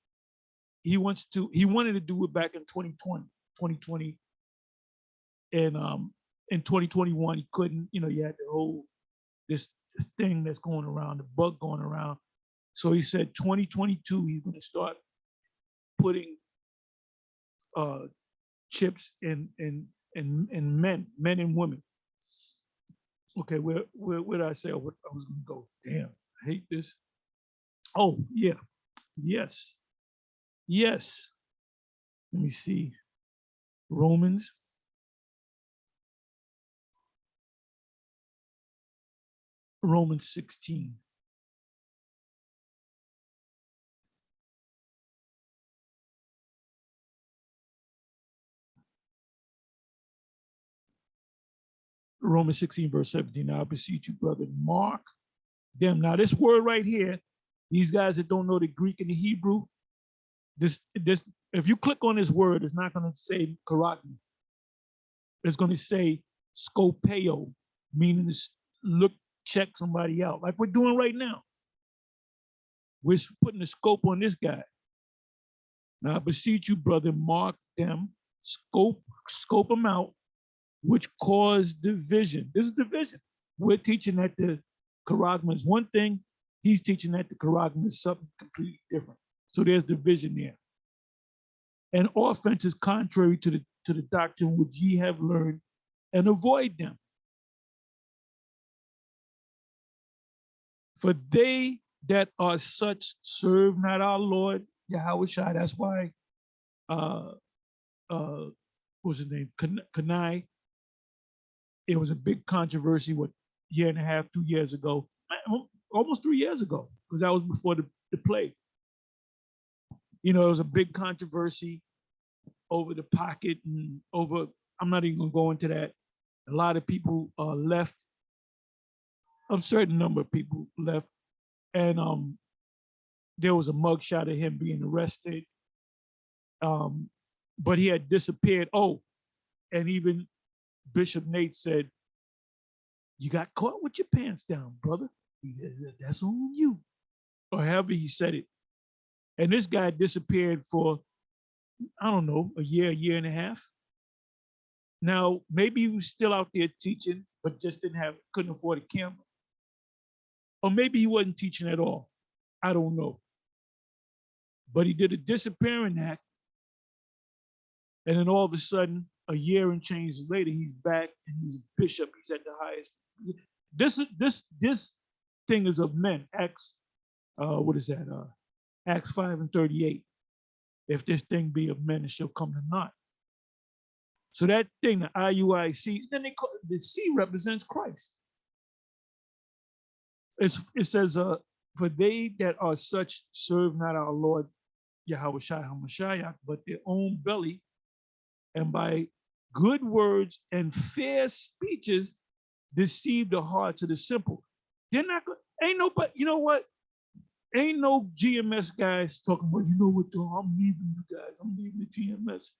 he wanted to do it back in 2020, and in 2021 he couldn't. You know, you had the whole this thing that's going around, the bug going around. So he said 2022 he's going to start putting chips in men and women. Okay, where did I say I was going to go? Damn, I hate this. Oh yeah, yes. Let me see. Romans. Romans 16. Romans 16, verse 17. Now I beseech you, brother, mark them. Now, this word right here, these guys that don't know the Greek and the Hebrew, this if you click on this word, it's not going to say karagma. It's going to say scopeo, meaning to look, check somebody out, like we're doing right now. We're putting the scope on this guy. Now I beseech you, brother, mark them, scope them out, which cause division. This is division. We're teaching that the charagma is one thing. He's teaching that the charagma is something completely different. So there's division there. And offense is contrary to the doctrine which ye have learned, and avoid them. For they that are such serve not our Lord Yahweh Shai. That's why what's his name? Kanai. It was a big controversy, what, year and a half, 2 years ago, almost 3 years ago, because that was before the plague. You know, it was a big controversy over the pocket and over, I'm not even gonna go into that. A lot of people left, a certain number of people left, and there was a mugshot of him being arrested, but he had disappeared. Oh, and even Bishop Nate said, you got caught with your pants down, brother. That's on you. Or however he said it. And this guy disappeared for, I don't know, a year and a half. Now, maybe he was still out there teaching, but just couldn't afford a camera. Or maybe he wasn't teaching at all. I don't know. But he did a disappearing act. And then all of a sudden, a year and change later, he's back and he's a bishop. He's at the highest. This thing is of men. Acts, what is that? Acts 5:38. If this thing be of men, it shall come to naught. So that thing, the IUIC, then the C represents Christ. It says, For they that are such serve not our Lord Yahweh Shai HaMashiach, but their own belly, and by good words and fair speeches deceive the hearts of the simple. They're not going, ain't nobody, you know what? Ain't no GMS guys talking about, you know what, though, I'm leaving you guys. I'm leaving the GMS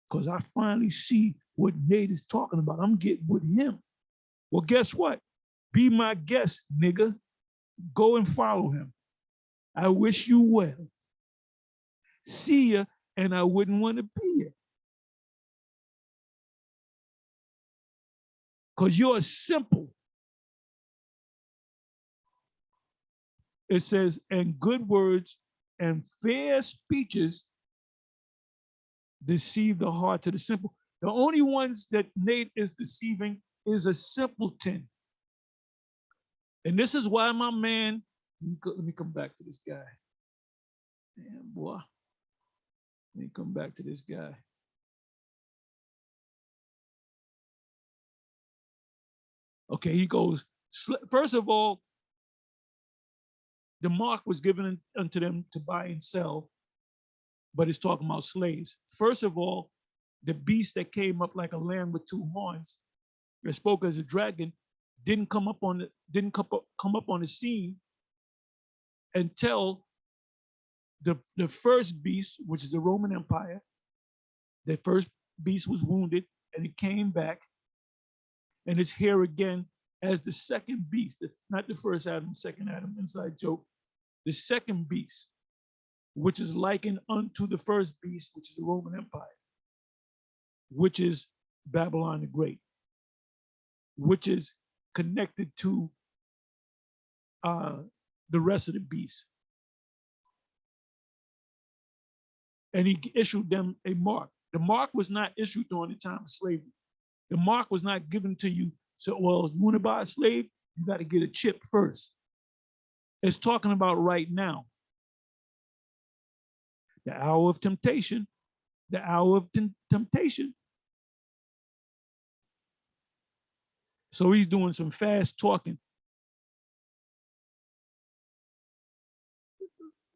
because I finally see what Nate is talking about. I'm getting with him. Well, guess what? Be my guest, nigga. Go and follow him. I wish you well. See ya, and I wouldn't want to be here. Because you're simple. It says, and good words and fair speeches deceive the heart of the simple. The only ones that Nate is deceiving is a simpleton. And this is why my man, let me come back to this guy. Damn, boy. Let me come back to this guy. Okay, he goes, first of all, the mark was given unto them to buy and sell, but it's talking about slaves. First of all, the beast that came up like a lamb with two horns, that spoke as a dragon, didn't come up on the scene until the first beast, which is the Roman Empire. The first beast was wounded and it came back, and it's here again as the second beast. Not the first Adam, second Adam, inside joke. The second beast, which is likened unto the first beast, which is the Roman Empire, which is Babylon the Great, which is connected to the rest of the beasts. And he issued them a mark. The mark was not issued during the time of slavery. The mark was not given to you. So, well, you want to buy a slave, you got to get a chip first. It's talking about right now. The hour of temptation, the hour of temptation. So he's doing some fast talking.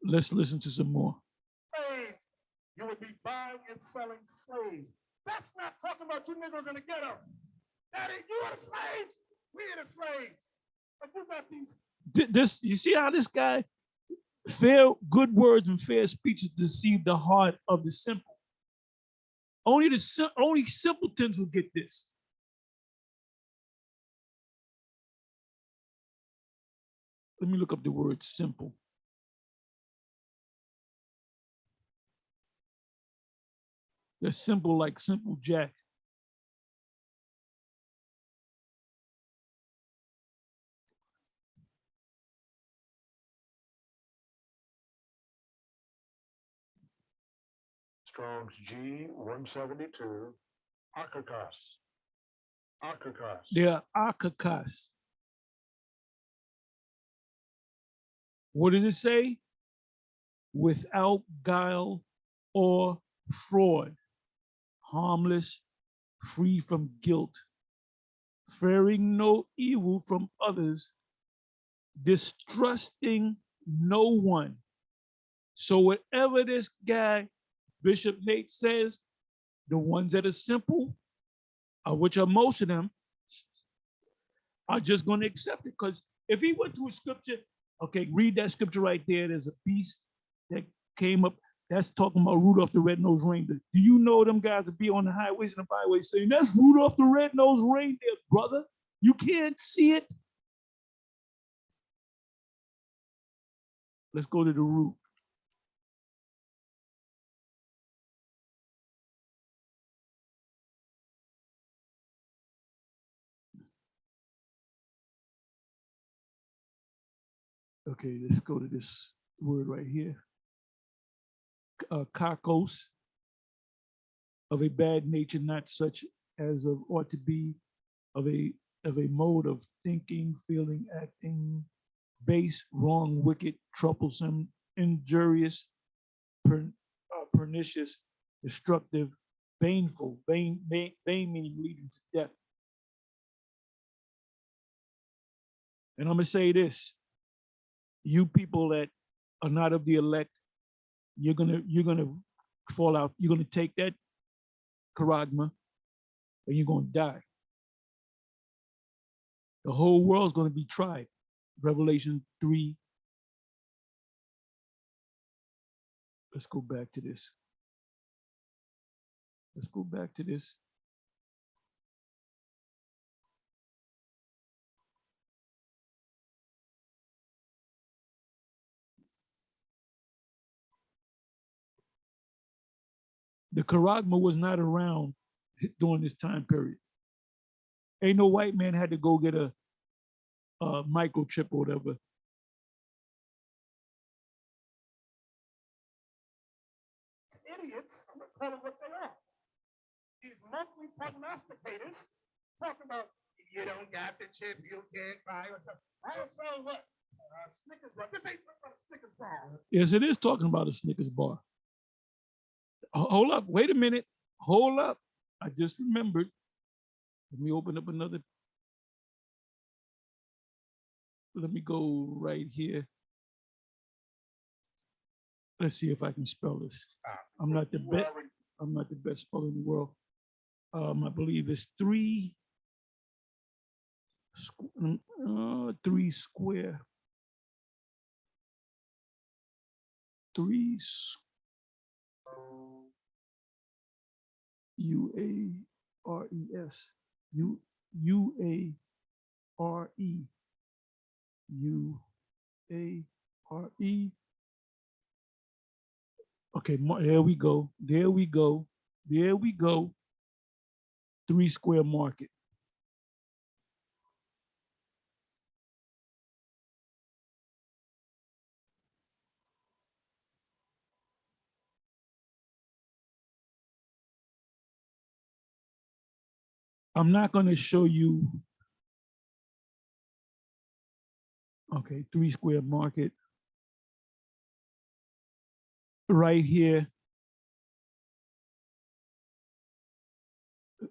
Let's listen to some more. Slaves. You would be buying and selling slaves. That's not talking about you niggas in the ghetto. That ain't, you are the slaves. We are the slaves. But you got these. This, you see how this guy, good words and fair speeches deceive the heart of the simple. Only simpletons will get this. Let me look up the word simple. They're simple like Simple Jack. Strong's G172, Akakas. Akakas. They're akakas. What does it say? Without guile or fraud, harmless, free from guilt, fearing no evil from others, distrusting no one. So whatever this guy, Bishop Nate, says, the ones that are simple, which are most of them, are just going to accept it. Because if he went to a scripture, okay, read that scripture right there. There's a beast that came up. That's talking about Rudolph the Red-Nosed Reindeer. Do you know them guys that be on the highways and the byways saying, that's Rudolph the Red-Nosed Reindeer, brother? You can't see it. Let's go to the root. Okay, let's go to this word right here. Kakos, of a bad nature, not such as of ought to be, of a mode of thinking, feeling, acting, base, wrong, wicked, troublesome, injurious, pernicious, destructive, baneful, bane meaning leading to death. And I'm gonna say this: You people that are not of the elect, you're gonna fall out. You're gonna take that charagma and you're gonna die. The whole world's gonna be tried. Revelation 3. Let's go back to this. Let's go back to this. The charagma was not around during this time period. Ain't no white man had to go get a microchip or whatever. Idiots, I'm gonna call them what they are. These monthly prognosticators talking about you don't got the chip, you can't buy or something. I was saying what? Snickers bar. This ain't talking about a Snickers bar. Yes, it is talking about a Snickers bar. Hold up, wait a minute. Hold up. I just remembered. Let me open up another. Let me go right here. Let's see if I can spell this. I'm not the best. I'm not the best speller in the world. I believe it's three square. Three UARES. UARE. Okay, there we go. There we go. There we go. 3 Square Market. I'm not going to show you. Okay, 3 Square Market. Right here.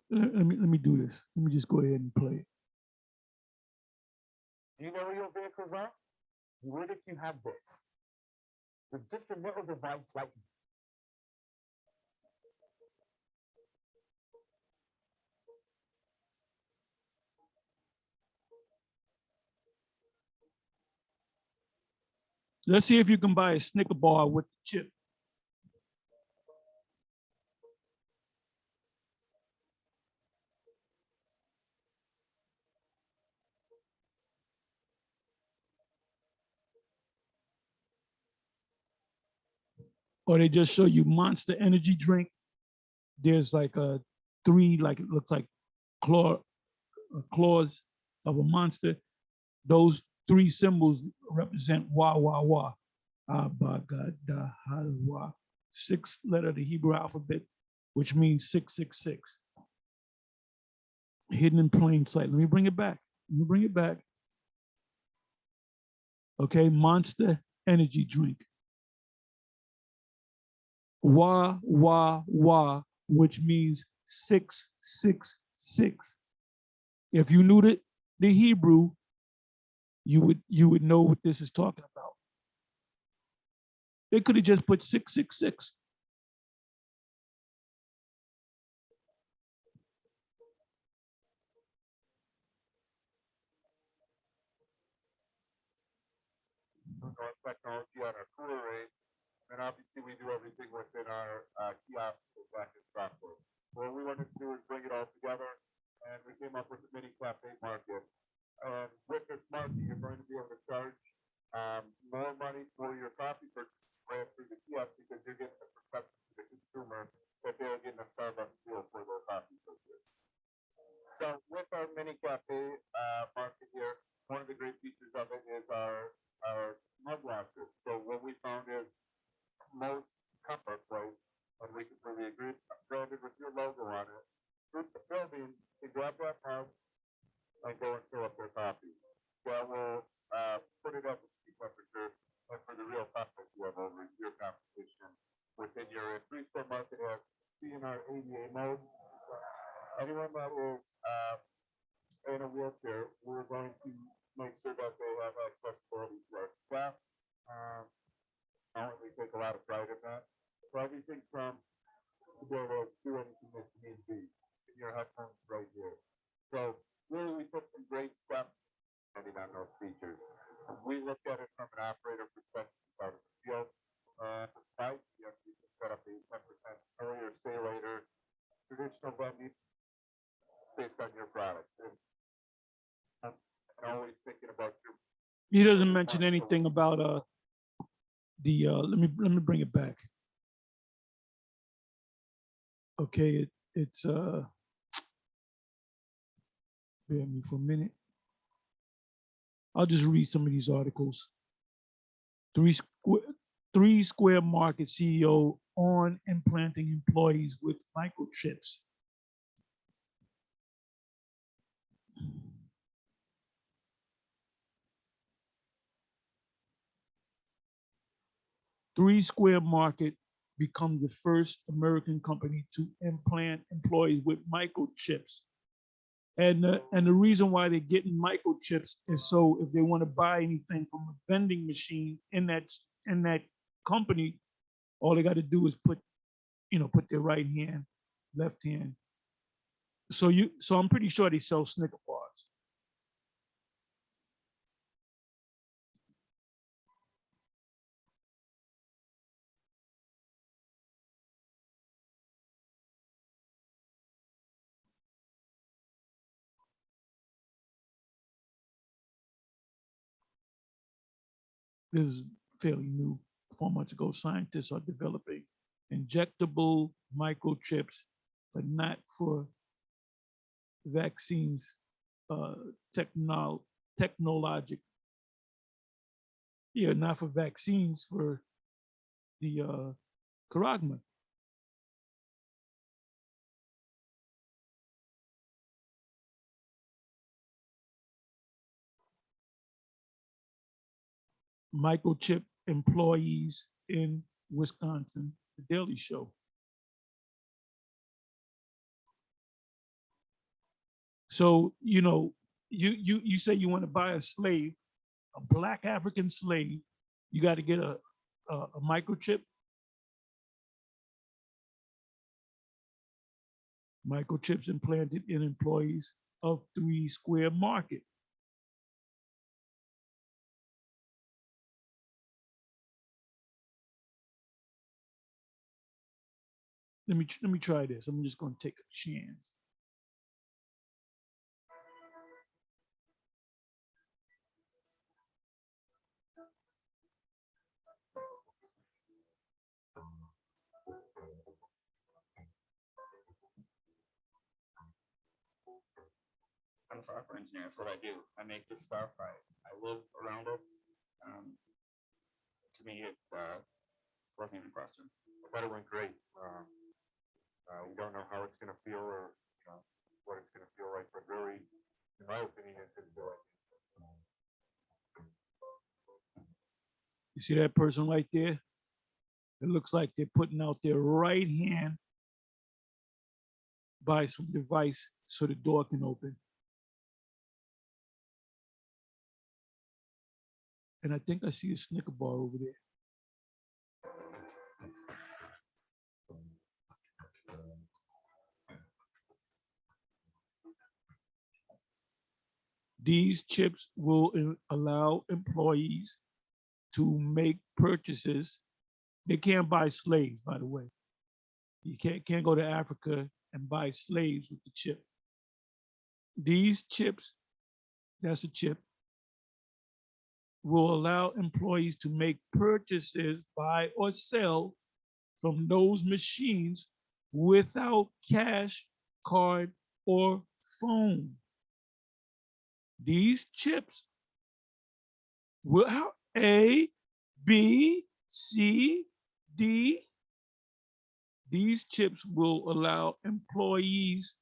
Let me do this. Let me just go ahead and play it. Do you know where your vehicles are? Where did you have this? With just a little device like Let's see if you can buy a Snicker bar with the chip. Or they just show you Monster Energy drink. There's like a 3, like it looks like claws of a monster. Those 3 symbols represent wah wah wah. Abagada halwa. 6th letter of the Hebrew alphabet, which means 666. Hidden in plain sight. Let me bring it back. Let me bring it back. Okay, Monster Energy drink. Wah wah wah, which means 666. If you knew the Hebrew, you would know what this is talking about. They could have just put 666. technology on our cooler rate, and obviously we do everything within our kiosk backend software. What we wanted to do is bring it all together, and we came up with the mini cafe market. And with this market, you're going to be able to charge more money for your coffee purchase right through the kiosk because you're getting the perception to the consumer that they're getting a Starbucks deal for their coffee purchase. So with our mini cafe market here, one of the great features of it is our mug locker. So what we found is most cup are placed, and we can put a group branded with your logo on it. Group the building to grab that mug and go and fill up their coffee. That will put it up at the temperature, and for the real cup that you have over your competition within your 3-store market has CNR ADA mode. Anyone that is in a wheelchair, we're going to make sure that they have accessibility to our staff. I don't really take a lot of pride in that. So everything from to be able to do anything that you need to do in your headphones right here. So really we took some great steps depending on those features. We looked at it from an operator perspective out of the field. Price, yes, you can set up a 10% earlier, stay later, traditional vending based on your product. And I'm always thinking about your. He doesn't mention anything about let me bring it back. Okay, it's bear with me for a minute. I'll just read some of these articles. Three Square Market CEO on implanting employees with microchips. Three Square Market becomes the first American company to implant employees with microchips. And the reason why they're getting microchips is so if they want to buy anything from a vending machine in that company, all they got to do is put their right hand, left hand. So I'm pretty sure they sell Snicker bars. This is fairly new. 4 months ago, scientists are developing injectable microchips, but not for vaccines, technologic. Yeah, not for vaccines, for the charagma. Microchip employees in Wisconsin, The Daily Show. So, you say you want to buy a slave, a black African slave, you got to get a microchip. Microchips implanted in employees of Three Square Market. Let me try this. I'm just going to take a chance. I'm a software engineer. That's what I do. I make this stuff. I live around it. To me, it wasn't even a question. I thought it went great. We don't know how it's going to feel or what it's going to feel like, but really, in my opinion, it's going to feel like. You see that person right there? It looks like they're putting out their right hand by some device so the door can open. And I think I see a Snicker bar over there. These chips will allow employees to make purchases. They can't buy slaves, by the way. You can't go to Africa and buy slaves with the chip. These chips, that's a chip, will allow employees to make purchases, buy or sell from those machines without cash, card, or phone. These chips will have A, B, C, D. These chips will allow employees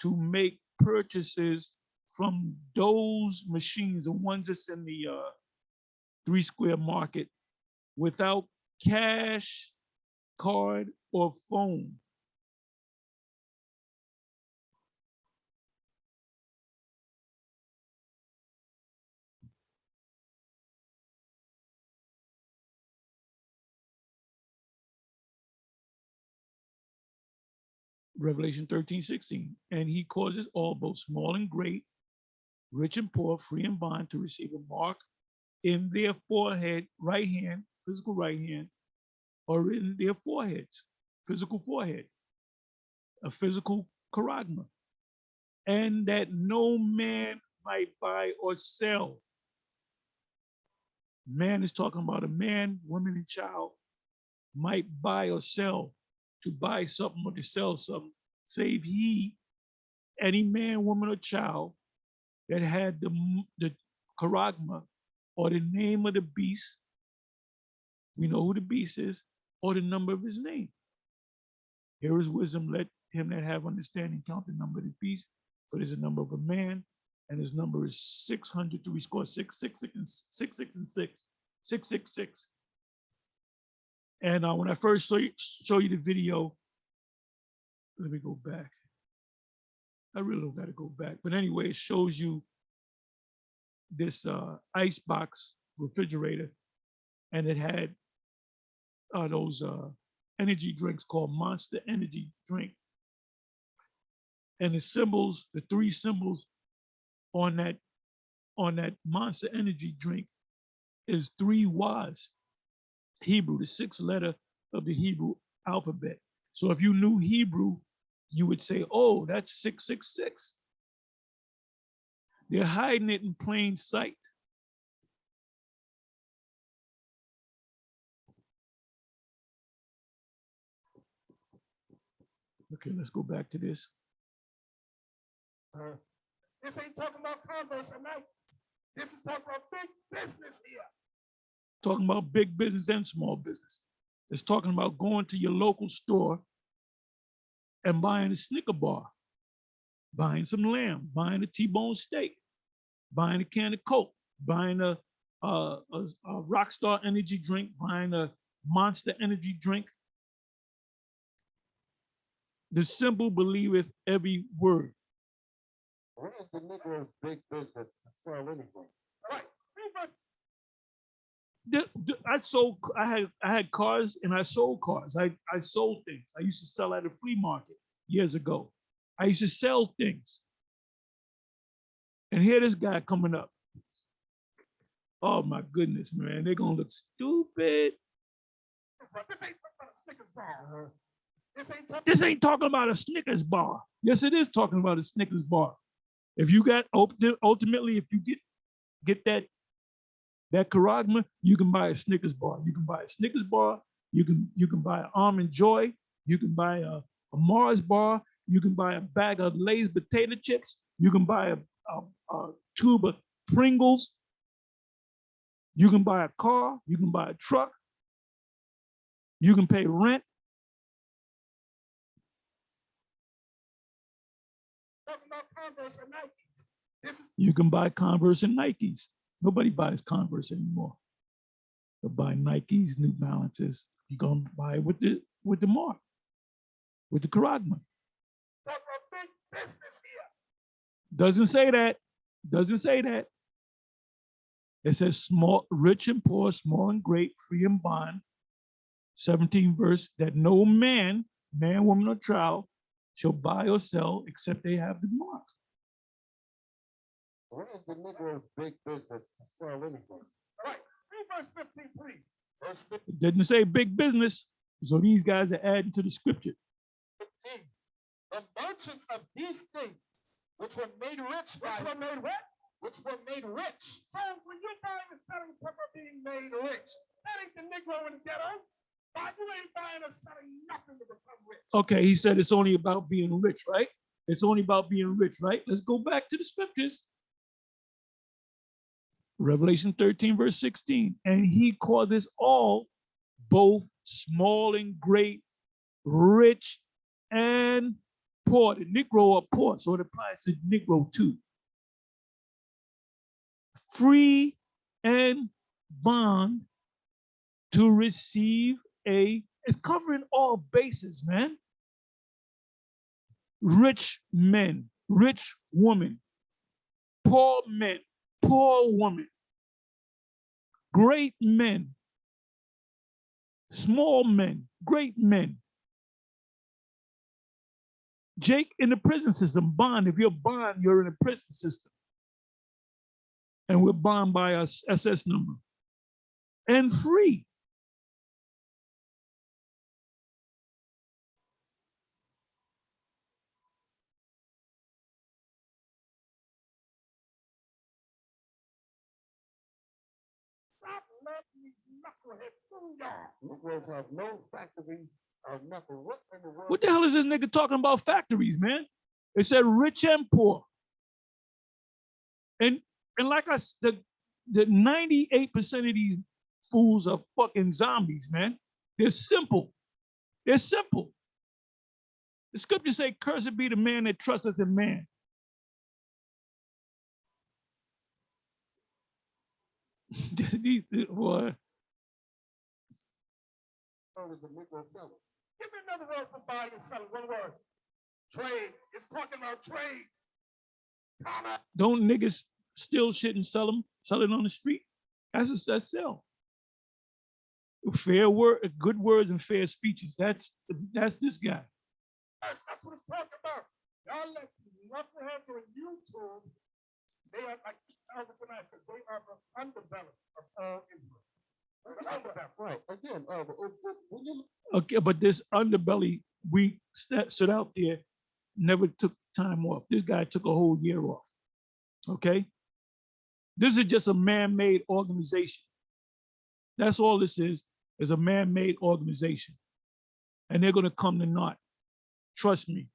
to make purchases from those machines, the ones that's in the Three Square Market, without cash, card, or phone. Revelation 13:16. And he causes all, both small and great, rich and poor, free and bond, to receive a mark in their forehead, right hand, physical right hand, or in their foreheads, physical forehead, a physical charagma, and that no man might buy or sell. Man is talking about a man, woman, and child might buy or sell, to buy something or to sell something, save he, any man, woman, or child that had the charagma or the name of the beast. We know who the beast is, or the number of his name. Here is wisdom. Let him that have understanding count the number of the beast, for it is the number of a man, and his number is 600. We score 666 and 666. And when I first show you the video, let me go back. I really don't got to go back. But anyway, it shows you this ice box refrigerator, and it had those energy drinks called Monster Energy drink. And the symbols, the three symbols on that Monster Energy drink is three Y's, Hebrew, the sixth letter of the Hebrew alphabet. So if you knew Hebrew, you would say, oh, that's 666. They're hiding it in plain sight. Okay, let's go back to this. This ain't talking about Converse and Nike. This is talking about big business here. Talking about big business and small business. It's talking about going to your local store and buying a Snicker bar, buying some lamb, buying a T-bone steak, buying a can of Coke, buying a Rockstar energy drink, buying a Monster energy drink. The simple believeth every word. What is the Negro's big business to sell anything? Right. I had cars and I sold cars. I sold things. I used to sell at a flea market years ago. I used to sell things. And here this guy coming up. Oh my goodness, man. They're gonna look stupid. This ain't talking about a Snickers bar. This ain't talking about a Snickers bar. Yes, it is talking about a Snickers bar. If you got ultimately, if you get that charagma, you can buy a Snickers bar. You can buy a Snickers bar. You can buy an Almond Joy. You can buy a Mars bar. You can buy a bag of Lay's potato chips. You can buy a tube of Pringles. You can buy a car. You can buy a truck. You can pay rent. Talking about Converse and Nikes. You can buy Converse and Nikes. Nobody buys Converse anymore. They'll buy Nikes, New Balances. You're gonna buy it with the mark, with the charagma. Talking about big business here. Doesn't say that. Doesn't say that. It says small, rich and poor, small and great, free and bond. 17th verse, that no man, woman, or child shall buy or sell except they have the mark. What is the Negro's big business to sell anything? All right, read verse 15, please. Verse 15. It didn't say big business, so these guys are adding to the scripture. 15. The merchants of these things, which were made rich by which were made what? Which were made rich. So when you're buying and selling, talking about being made rich, that ain't the Negro in the ghetto. You ain't buying or selling nothing to become rich. Okay, he said it's only about being rich, right? It's only about being rich, right? Let's go back to the scriptures. Revelation 13, verse 16. And he called us all, both small and great, rich and poor. The Negro are poor, so it applies to the Negro too. Free and bond to receive it's covering all bases, man. Rich men, rich woman, poor men, poor woman, great men, small men, great men. Jake in the prison system, bond. If you're bond, you're in the prison system. And we're bond by our SS number. And free. Stop letting these knuckleheads fool y'all. Negroes have no factories or nothing. What in the world? What the hell is this nigga talking about factories, man? It said rich and poor. And like I said, the 98% of these fools are fucking zombies, man. They're simple. They're simple. The scriptures say, cursed be the man that trusteth in man. Boy, The Negro seller. Give me another word for buying and selling. One word. Trade. It's talking about trade. Comma. don't niggas steal shit and sell it on the street? That's sell. Fair word, good words and fair speeches. That's this guy. That's what it's talking about. Y'all let these knuckleheads on YouTube. They are like Elder Benai said, they are the underbelly of all Israel. Right. Again, when you Okay, but this underbelly, we stood out there, never took time off. This guy took a whole year off. Okay? This is just a man-made organization. That's all this is a man-made organization. And they're gonna come to naught. Trust me.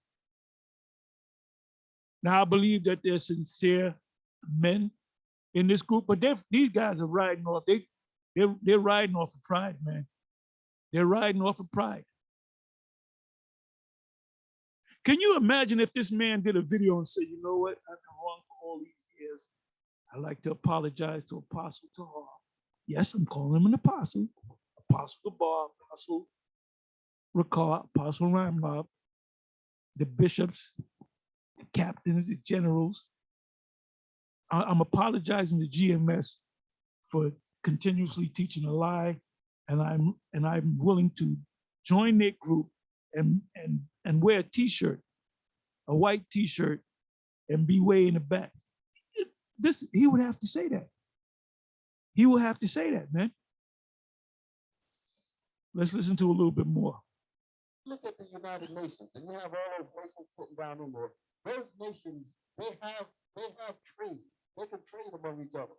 Now I believe that there's sincere men in this group, but these guys are riding off. They're riding off of pride, man. They're riding off of pride. Can you imagine if this man did a video and said, you know what, I've been wrong for all these years. I'd like to apologize to Apostle Tahar. Yes, I'm calling him an apostle. Apostle Gabar, Apostle Ricard, Apostle Ramlob, the bishops, the captains, the generals. I'm apologizing to GMS for continuously teaching a lie, and I'm willing to join their group and wear a T-shirt, a white T-shirt, and be way in the back. He would have to say that. He will have to say that, man. Let's listen to a little bit more. look at the United Nations, and you have all those nations sitting down in there. Those nations, they have trade. They can trade among each other.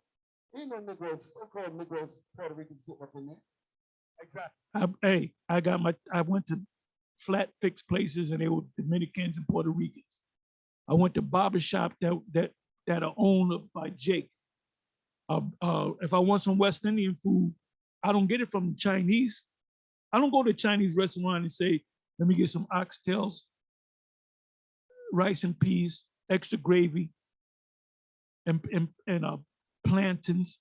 Ain't no Negroes, so-called Negroes, Puerto Rican sitting up in there. Exactly. I went to flat fixed places and they were Dominicans and Puerto Ricans. I went to barbershop that are owned by Jake. If I want some West Indian food, I don't get it from the Chinese. I don't go to a Chinese restaurant and say, let me get some oxtails, rice and peas, extra gravy, and plantains.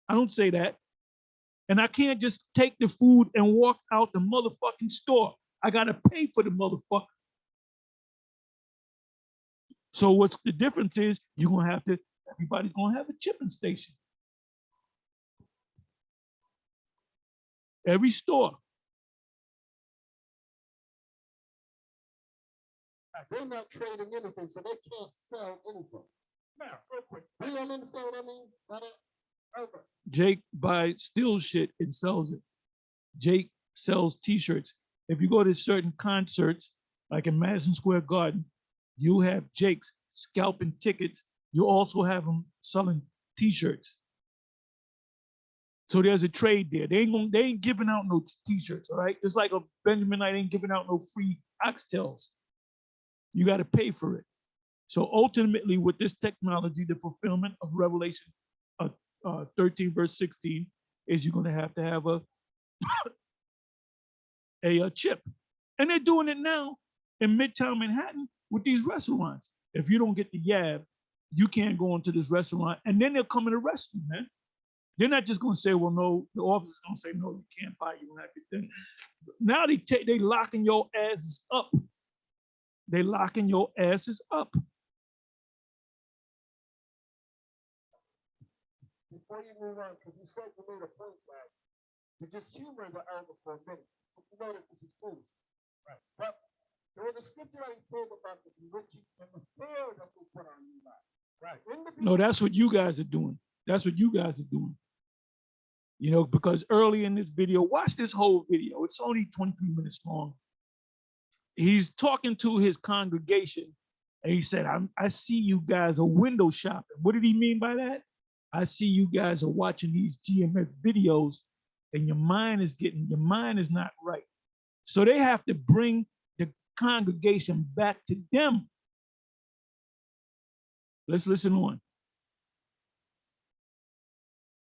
I don't say that. And I can't just take the food and walk out the motherfucking store. I gotta pay for the motherfucker. So what's the difference is everybody's gonna have a chipping station. Every store. They're not trading anything, so they can't sell anything. Now, real quick, do you understand what I mean by that? Over. Jake buys steals shit and sells it. Jake sells T-shirts. If you go to certain concerts, like in Madison Square Garden, you have Jake's scalping tickets. You also have them selling T-shirts. So there's a trade there. They ain't giving out no T-shirts, all right? Just like a Benjamin Knight ain't giving out no free oxtails. You got to pay for it. So ultimately, with this technology, the fulfillment of Revelation 13, verse 16, is you're going to have a chip. And they're doing it now in Midtown Manhattan with these restaurants. If you don't get the YAB, you can't go into this restaurant, and then they'll come and arrest you, man. They're not just going to say, well, no, the officer's going to say, no, you can't buy, you don't have your thing. Now they locking your asses up. They locking your asses up. Before you move on, because you said you made a point, right? You just humor the elder for a minute. You know that this is foolish. Right. But there was a scripture I told about No, that's what you guys are doing. That's what you guys are doing. You know, because early in this video, watch this whole video. It's only 23 minutes long. He's talking to his congregation and he said, I see you guys are window shopping. What did he mean by that? I see you guys are watching these GMF videos and your mind is not right. So they have to bring the congregation back to them. Let's listen on.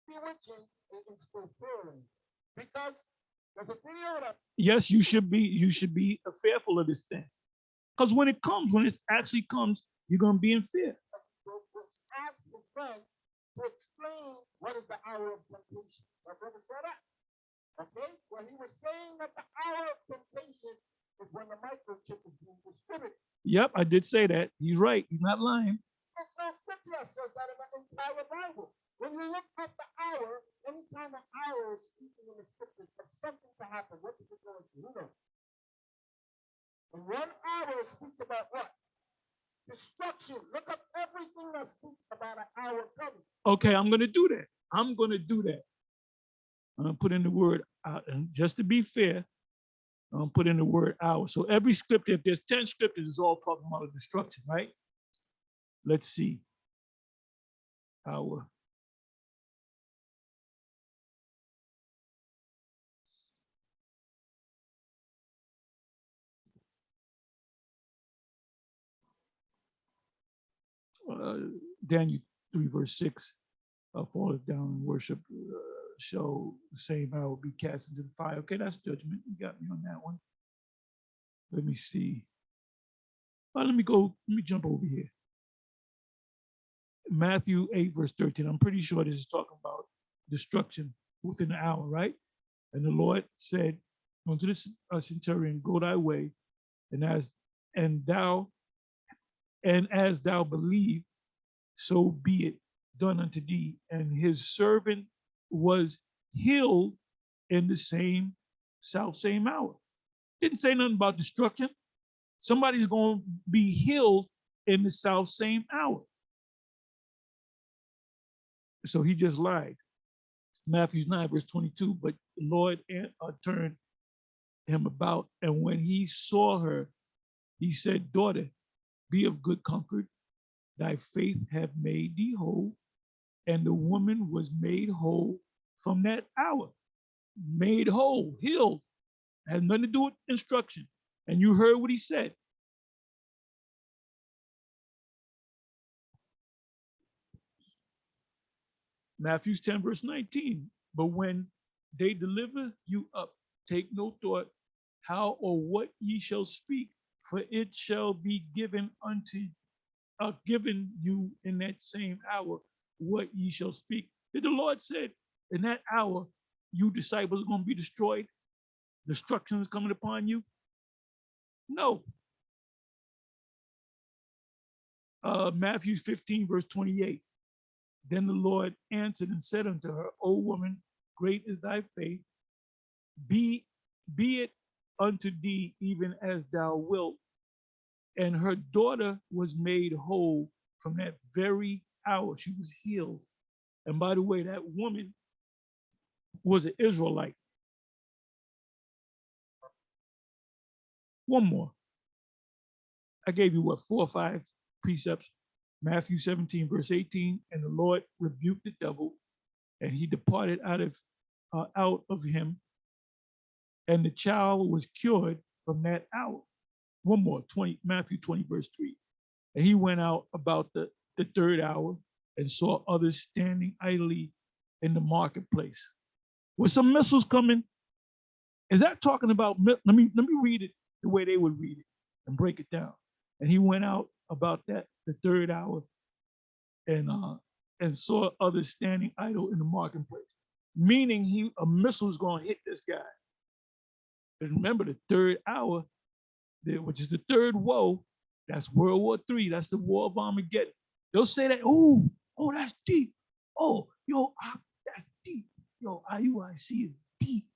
Bewitching is fulfilling because there's a video that Yes, you should be fearful of this thing. Because when it actually comes, you're gonna be in fear. asked his friend to explain what is the hour of temptation. My brother saw that. Okay? Well, he was saying that the hour of temptation is when the microchip is being distributed. Yep, I did say that. He's right. He's not lying. There's no scripture that says that in the entire Bible. When you look at the hour, anytime the hour is speaking in the scriptures of something to happen, what is it going to? Who knows? And 1 hour speaks about what? Destruction. Look up everything that speaks about an hour coming. Okay, I'm gonna do that. I'm gonna put in the word and just to be fair, I'm gonna put in the word hour. So every scripture, if there's 10 scriptures, it's all talking about destruction, right? Let's see. Hour. Daniel 3 verse 6, falleth down and worship shall the same hour be cast into the fire. Okay, that's judgment. You got me on that one. Let me see. Let me jump over here. Matthew 8 verse 13. I'm pretty sure this is talking about destruction within an hour, right? And the Lord said unto this centurion, go thy way, and as thou believe, so be it done unto thee. And his servant was healed in the same hour. Didn't say nothing about destruction. Somebody's going to be healed in the same hour. So he just lied. Matthew 9 verse 22, but the Lord turned him about, and when he saw her, he said, daughter, be of good comfort. Thy faith hath made thee whole. And the woman was made whole from that hour. Made whole, healed. Has nothing to do with instruction. And you heard what he said. Matthew 10 verse 19. But when they deliver you up, take no thought how or what ye shall speak, for it shall be given you in that same hour what ye shall speak. Did the Lord said in that hour, you disciples are going to be destroyed? Destruction is coming upon you? No. Matthew 15 verse 28. Then the Lord answered and said unto her, O woman, great is thy faith. Be it unto thee even as thou wilt. And her daughter was made whole from that very hour. She was healed. And by the way, that woman was an Israelite. One more. I gave you 4 or 5 precepts. Matthew 17 verse 18, and the Lord rebuked the devil, and he departed out of him, and the child was cured from that hour. One more, Matthew 20 verse 3. And he went out about the 3rd hour and saw others standing idly in the marketplace. With some missiles coming, is that talking about, let me read it the way they would read it and break it down. And he went out about the 3rd hour and saw others standing idle in the marketplace, meaning a missile is going to hit this guy. And remember, the 3rd hour, which is the 3rd woe, that's World War III. That's the war of Armageddon. They'll say that, oh, that's deep. Oh, that's deep. Yo, IUIC is deep.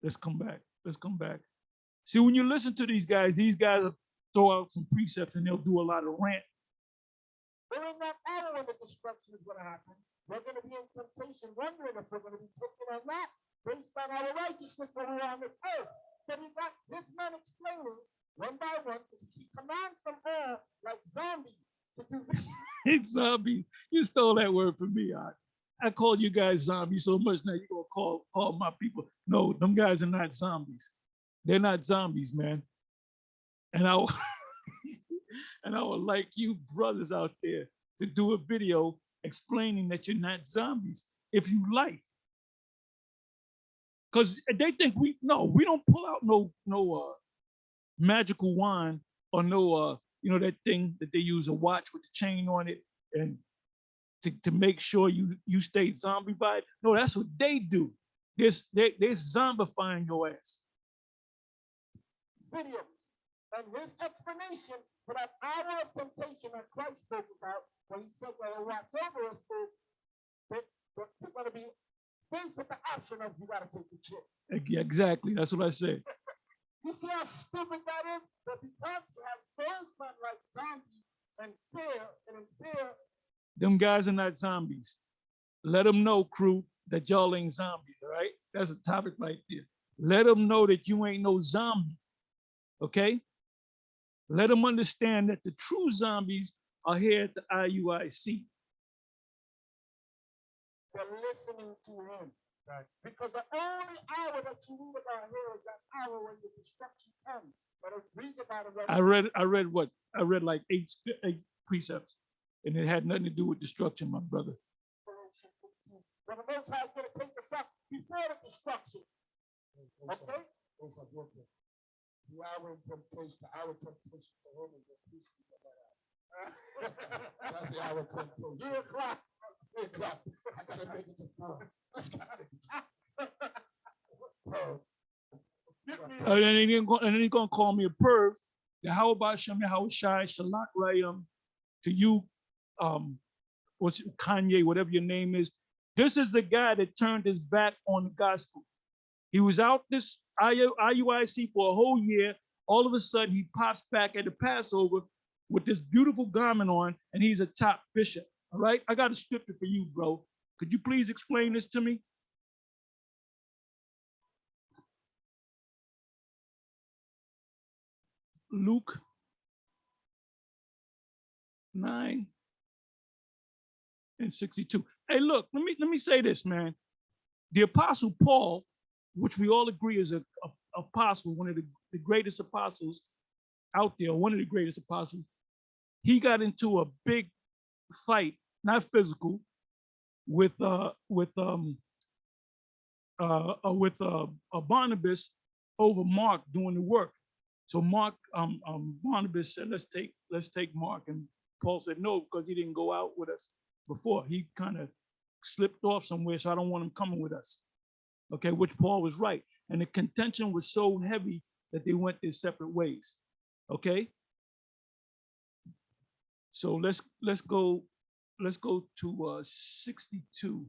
Let's come back. See, when you listen to these guys throw out some precepts and they'll do a lot of rant. During that hour when the destruction is going to happen, we're going to be in temptation, wondering if we're going to be taken or not, based on our righteousness when we're on this earth. But he got this man explaining one by one, because he commands from her like zombies to do this. Zombies. You stole that word from me. I call you guys zombies so much now you're gonna call my people. No, them guys are not zombies. They're not zombies, man. And I and I would like you brothers out there to do a video explaining that you're not zombies, if you like. Because they think we don't pull out no magical wand or no that thing that they use a watch with the chain on it and to make sure you stay zombified. No, that's what they do. They're zombifying your ass. Video. And his explanation for that hour of temptation that Christ spoke about, when he said, well, watch over us, is that they're going to be faced with the option of you got to take the chip. Exactly. That's what I said. You see how stupid that is? But because he has those men like zombies and fear. Them guys are not zombies. Let them know, crew, that y'all ain't zombies, all right? That's a topic right there. Let them know that you ain't no zombie, okay? Let them understand that the true zombies are here at the IUIC. They're listening to him. Right. Because the only hour that you read about here is that hour when the destruction comes. But it reads about it. I read what? I read like eight precepts, and it had nothing to do with destruction, my brother. But the Most High is going to take us up before the destruction. Okay? The hour of temptation, the hour of temptation for him is a peace. That's the hour of temptation. 3 o'clock. 3 o'clock. I gotta make it to 4. And then he's gonna call me a perv. How about Shem Yahushai Shalak Rayam to you, what's Kanye, whatever your name is. This is the guy that turned his back on the gospel. He was out this IUIC for a whole year. All of a sudden, he pops back at the Passover with this beautiful garment on, and he's a top bishop. All right, I got a scripture for you, bro. Could you please explain this to me? Luke 9:62. Hey, look, let me say this, man. The Apostle Paul, which we all agree is a apostle, one of the greatest apostles out there, one of the greatest apostles, he got into a big fight, not physical, with Barnabas over Mark doing the work. So Barnabas said, let's take Mark, and Paul said no, because he didn't go out with us before. He kind of slipped off somewhere, so I don't want him coming with us. Okay, which Paul was right, and the contention was so heavy that they went their separate ways. Okay, so let's go to 62.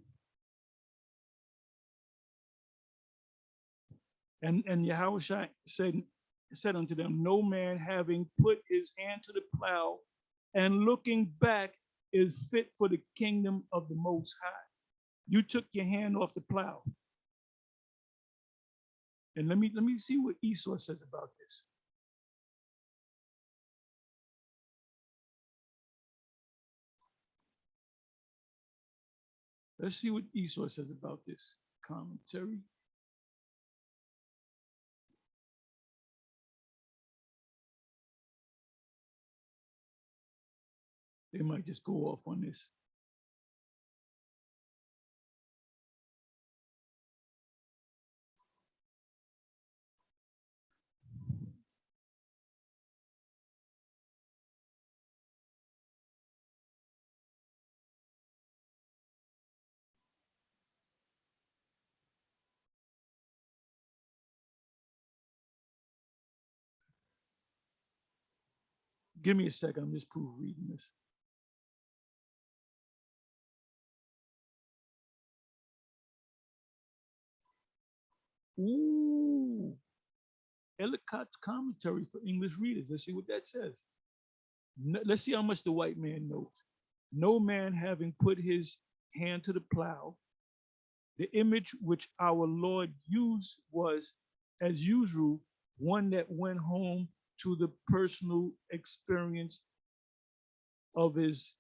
And Yahushua said unto them, no man having put his hand to the plow and looking back is fit for the kingdom of the Most High. You took your hand off the plow. And let me see what Esau says about this. Let's see what Esau says about this. Commentary. They might just go off on this. Give me a second, I'm just proofreading this. Ooh. Ellicott's commentary for English readers. Let's see what that says. Let's see how much the white man knows. No man having put his hand to the plow, the image which our Lord used was, as usual, one that went home to the personal experience of his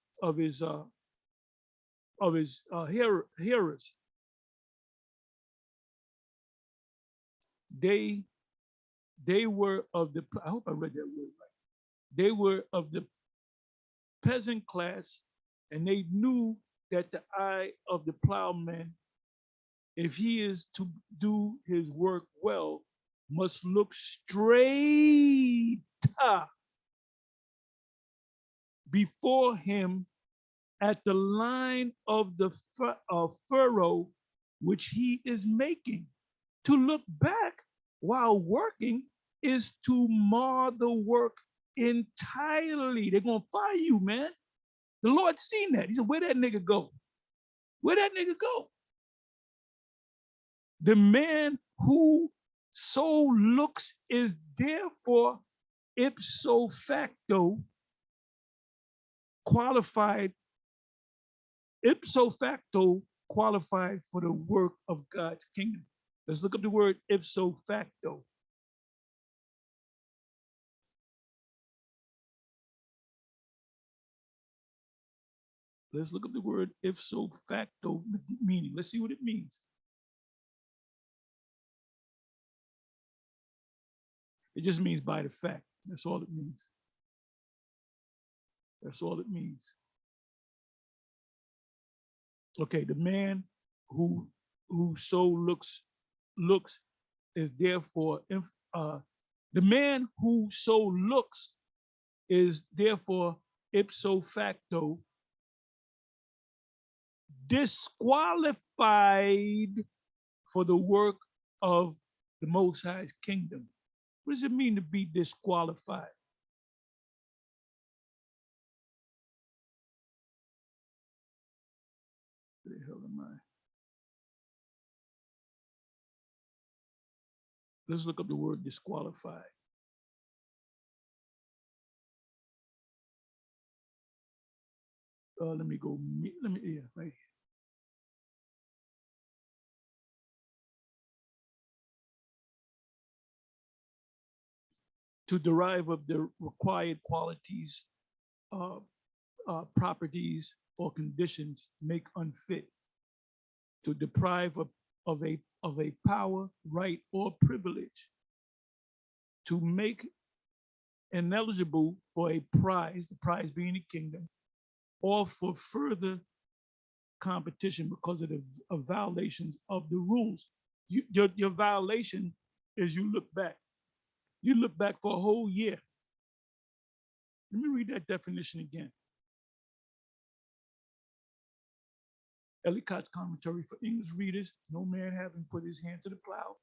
hearers. They were of the, I hope I read that word right. They were of the peasant class, and they knew that the eye of the plowman, if he is to do his work well, must look straight before him at the line of the furrow which he is making. To look back while working is to mar the work entirely. They're gonna fire you, man. The Lord seen that. He said, where that nigga go? Where that nigga go? The man who so looks is therefore ipso facto qualified for the work of God's kingdom. Let's look up the word ipso facto. Let's look up the word ipso facto meaning. Let's see what it means. It just means by the fact. That's all it means. That's all it means. Okay, the man who so looks is therefore the man who so looks is therefore ipso facto disqualified for the work of the Most High's kingdom. What does it mean to be disqualified? Where the hell am I? Let's look up the word disqualified. Let me right here. To derive of the required qualities, properties, or conditions make unfit. To deprive of a power, right, or privilege. To make ineligible for a prize, the prize being the kingdom, or for further competition because of the violations of the rules. Your violation is you look back. You look back for a whole year. Let me read that definition again. Ellicott's commentary for English readers, no man having put his hand to the plow.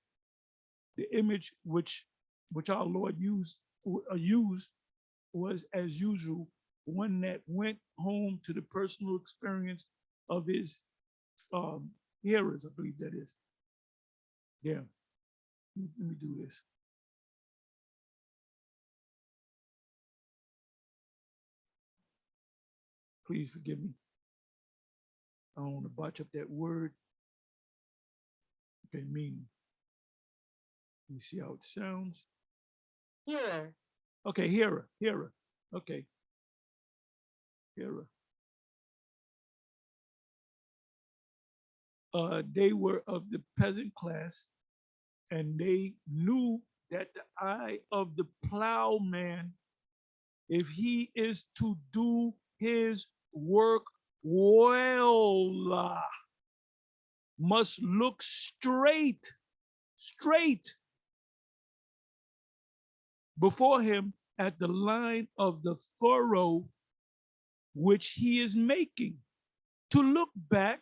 The image which our Lord used was, as usual, one that went home to the personal experience of his hearers, I believe that is. Yeah, let me do this. Please forgive me. I don't want to botch up that word. Okay, meaning. Let me see how it sounds. Hearer. Okay, hearer. Okay. Hearer. They were of the peasant class, and they knew that the eye of the plowman, if he is to do his work well, must look straight before him at the line of the furrow which he is making. To look back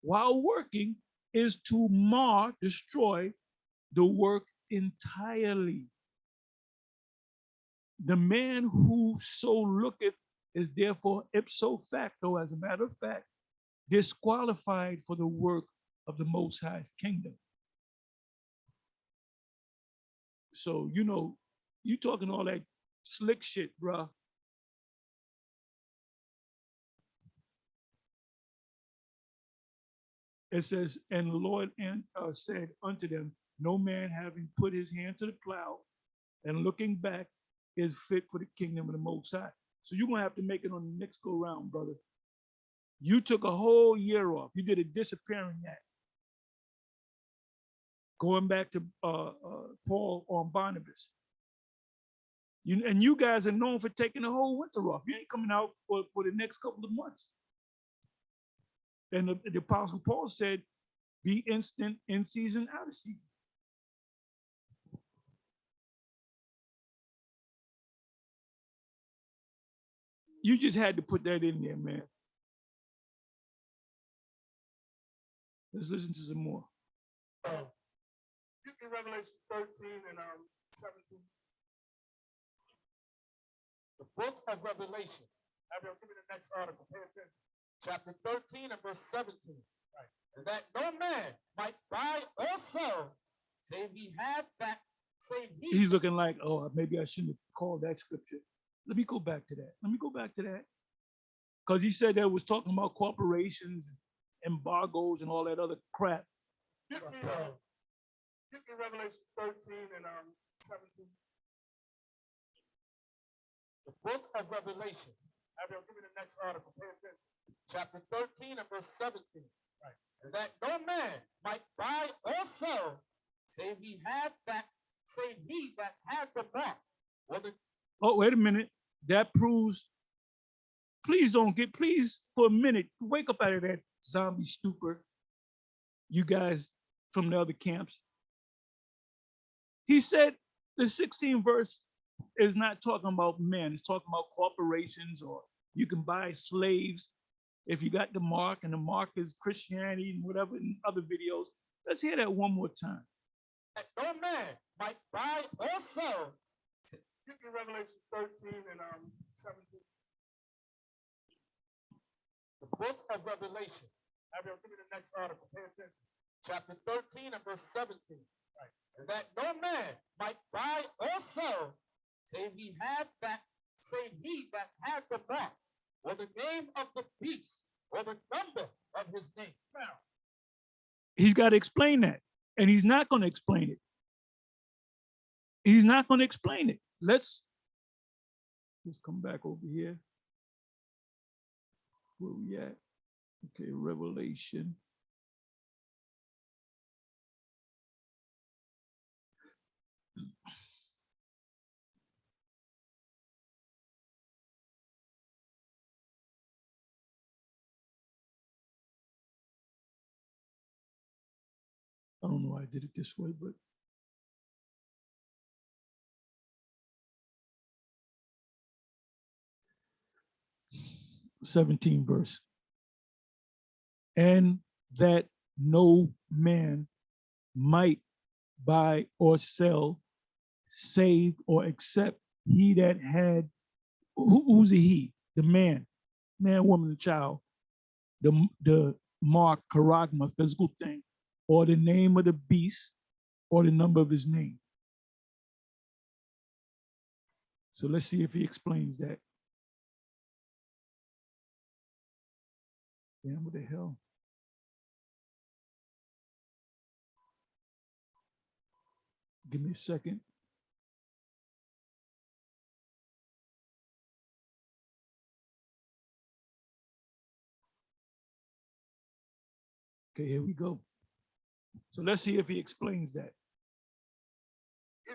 while working is to mar, destroy the work entirely. The man who so looketh is therefore ipso facto, as a matter of fact, disqualified for the work of the Most High's kingdom. So, you know, you talking all that slick shit, bruh. It says, and the Lord said unto them, no man having put his hand to the plow and looking back is fit for the kingdom of the Most High. So you're gonna have to make it on the next go round, brother. You took a whole year off. You did a disappearing act. Going back to Paul on Barnabas. And you guys are known for taking the whole winter off. You ain't coming out for the next couple of months. And the Apostle Paul said, be instant in season, out of season. You just had to put that in there, man. Let's listen to some more. You can Revelation 13 and 17. The book of Revelation. Give me the next article. Pay attention. Chapter 13 and verse 17. Right. And that no man might buy or sell, save he had that, save he. He's looking like, oh, maybe I shouldn't have called that scripture. Let me go back to that. Because he said that was talking about corporations, embargoes, and all that other crap. Give me Revelation 13 and 17. The book of Revelation. Give me the next article. Pay attention. Chapter 13 and verse 17. Right. And that no man might buy or sell, save he had that, save he that had the mark. Oh, wait a minute. That proves, please for a minute, wake up out of that zombie stupor. You guys from the other camps. He said the 16th verse is not talking about men. It's talking about corporations, or you can buy slaves if you got the mark, and the mark is Christianity and whatever in other videos. Let's hear that one more time. That no man might buy or sell. Give me Revelation 13 and 17. The book of Revelation. Give me the next article. Pay attention. Chapter 13 and verse 17. Right. And that no man might buy or sell, save he had that, save he that had the mark, or the name of the beast, or the number of his name. Now, he's got to explain that, and he's not going to explain it. He's not going to explain it. Let's just come back over here. Where we at? Okay, Revelation. I don't know why I did it this way, but 17 verse. And that no man might buy or sell, save or except he that had, who's a he? The man, woman, and child, the mark, charagma, physical thing, or the name of the beast, or the number of his name. So let's see if he explains that. Damn, what the hell? Give me a second. Okay, here we go. So let's see if he explains that.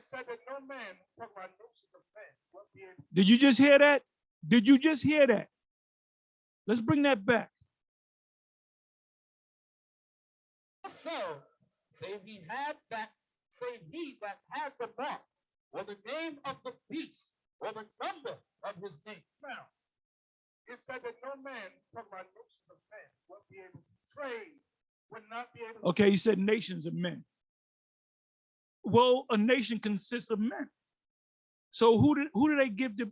it said that no man, talking about notions of man, what being. Did you just hear that? Did you just hear that? Let's bring that back. So, save he had that, save he that had the mark, or the name of the beast, or the number of his name. Now, it said that no man, talking about notions of man, would be able to trade, would not be able to. Okay, he said nations of men. Well, a nation consists of men. So who do they give the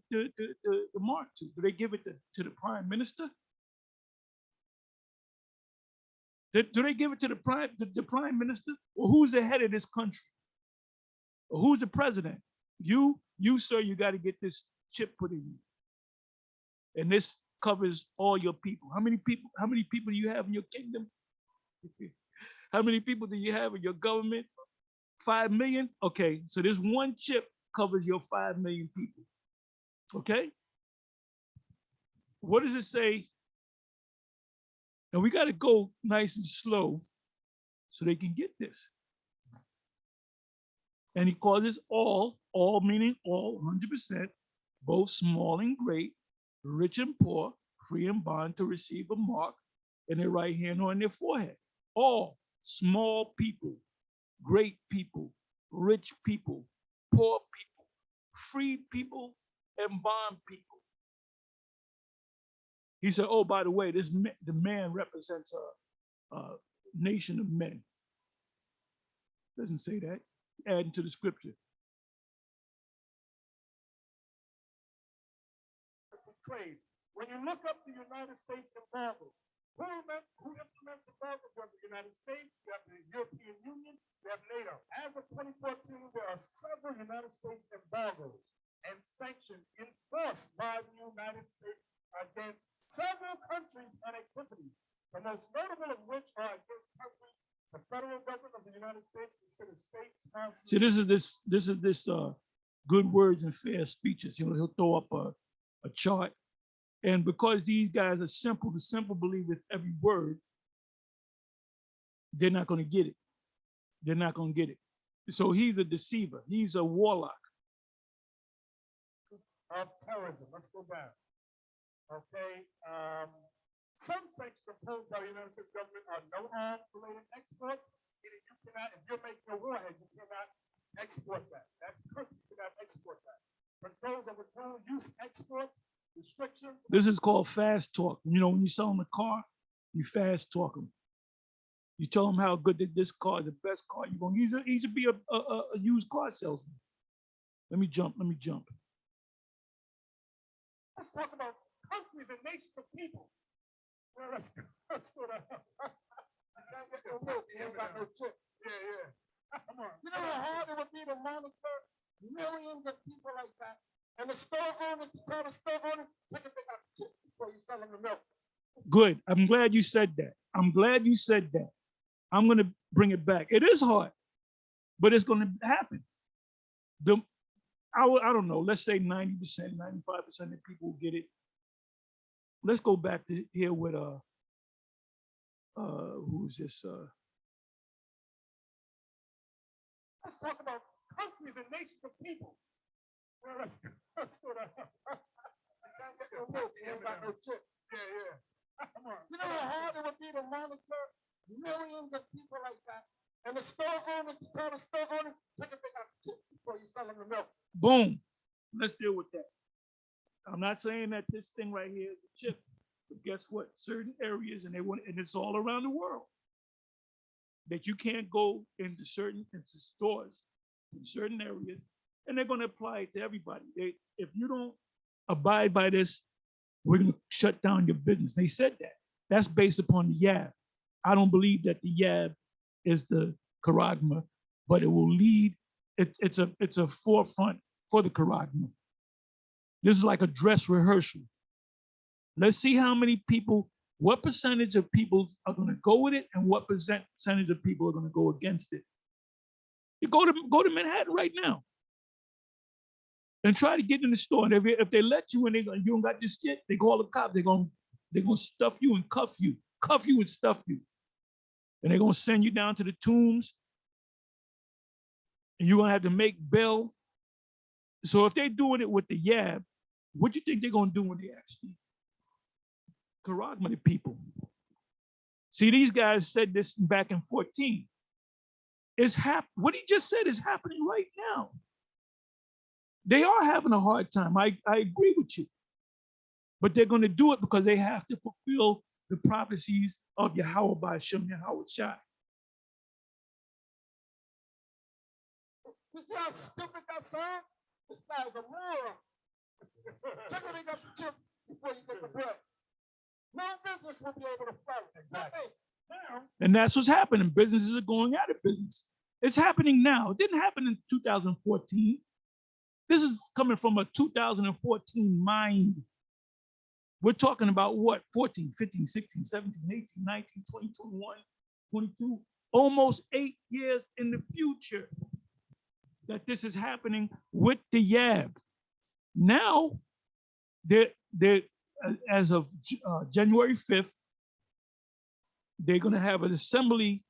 mark to? Do they give it to the prime minister? Do they give it to the prime minister? Or who's the head of this country? Who's the president? You, sir, you got to get this chip put in you. And this covers all your people. How many people do you have in your kingdom? How many people do you have in your government? 5 million? Okay, so this one chip covers your 5 million people. Okay? What does it say? And we got to go nice and slow so they can get this. And he calls this all meaning all, 100%, both small and great, rich and poor, free and bond, to receive a mark in their right hand or in their forehead. All small people, great people, rich people, poor people, free people, and bond people. He said, oh, by the way, the man represents a nation of men. Doesn't say that. Adding to the scripture. Trade. When you look up the United States embargo, who implements embargoes? You have the United States, you have the European Union, you have NATO. As of 2014, there are several United States embargoes and sanctions enforced by the United States against several countries and activities. The most notable of which are against countries the federal government of the United States considers state-sponsored. See, this is this good words and fair speeches. You know, he'll throw up a chart. And because these guys are simple, the simple believe with every word, they're not going to get it. They're not going to get it. So he's a deceiver. He's a warlock. Of terrorism. Let's go down. Okay. Some sanctions imposed by the United States government are no arms-related exports. Meaning you cannot, if you're making a warhead, you cannot export that. That country cannot export that. Controls over dual use exports, restrictions. This is called fast talk. You know, when you sell them a car, you fast talk them. You tell them how good this car, the best car you're going to use. He should be a used car salesman. Let me jump. Let's talk about countries and nations of people. Well, let's go down. You can't get no milk. You ain't got no chip. Yeah. Come on. You know how hard it would be to monitor millions of people like that? And the store owners, to tell the store owners, take a thing out of chip before you sell them the milk. Good. I'm glad you said that. I'm going to bring it back. It is hard, but it's going to happen. I don't know. Let's say 90%, 95% of people will get it. Let's go back to here with who is this? Let's talk about countries and nations of people. Well, let's go down. You can't get no milk. You ain't got no chip. Yeah. Come on. You know how hard it would be to monitor millions of people like that? And the store owners, to tell the store owners, take a thing out of chip before you sell them the milk. Boom. Let's deal with that. I'm not saying that this thing right here is a chip, but guess what? Certain areas, and it's all around the world, that you can't go into stores in certain areas, and they're going to apply it to everybody. If you don't abide by this, we're going to shut down your business. They said that. That's based upon the YAB. I don't believe that the YAB is the charagma, but it will lead. It's a forefront for the charagma. This is like a dress rehearsal. Let's see how many people, what percentage of people are going to go with it, and what percentage of people are going to go against it. You go to Manhattan right now and try to get in the store. And if they let you in, you don't got this shit, they call the cops. They're gonna stuff you and cuff you and stuff you, and they're gonna send you down to the tombs, and you're gonna have to make bail. So if they're doing it with the YAB, what do you think they're gonna do when they actually charagma the people? See, these guys said this back in 14. What he just said is happening right now. They are having a hard time. I agree with you. But they're going to do it because they have to fulfill the prophecies of Yahweh by Shem Yahweh Shai. You see how stupid that sounds? This guy's a moron. Checking up the chip before you get the bread. No business will be able to flourish. Exactly. And that's what's happening. Businesses are going out of business. It's happening now. It didn't happen in 2014. This is coming from a 2014 mind. We're talking about what? 14, 15, 16, 17, 18, 19, 20, 21, 22, almost 8 years in the future that this is happening with the YAB. Now, they're as of January 5th, they're going to have an assembly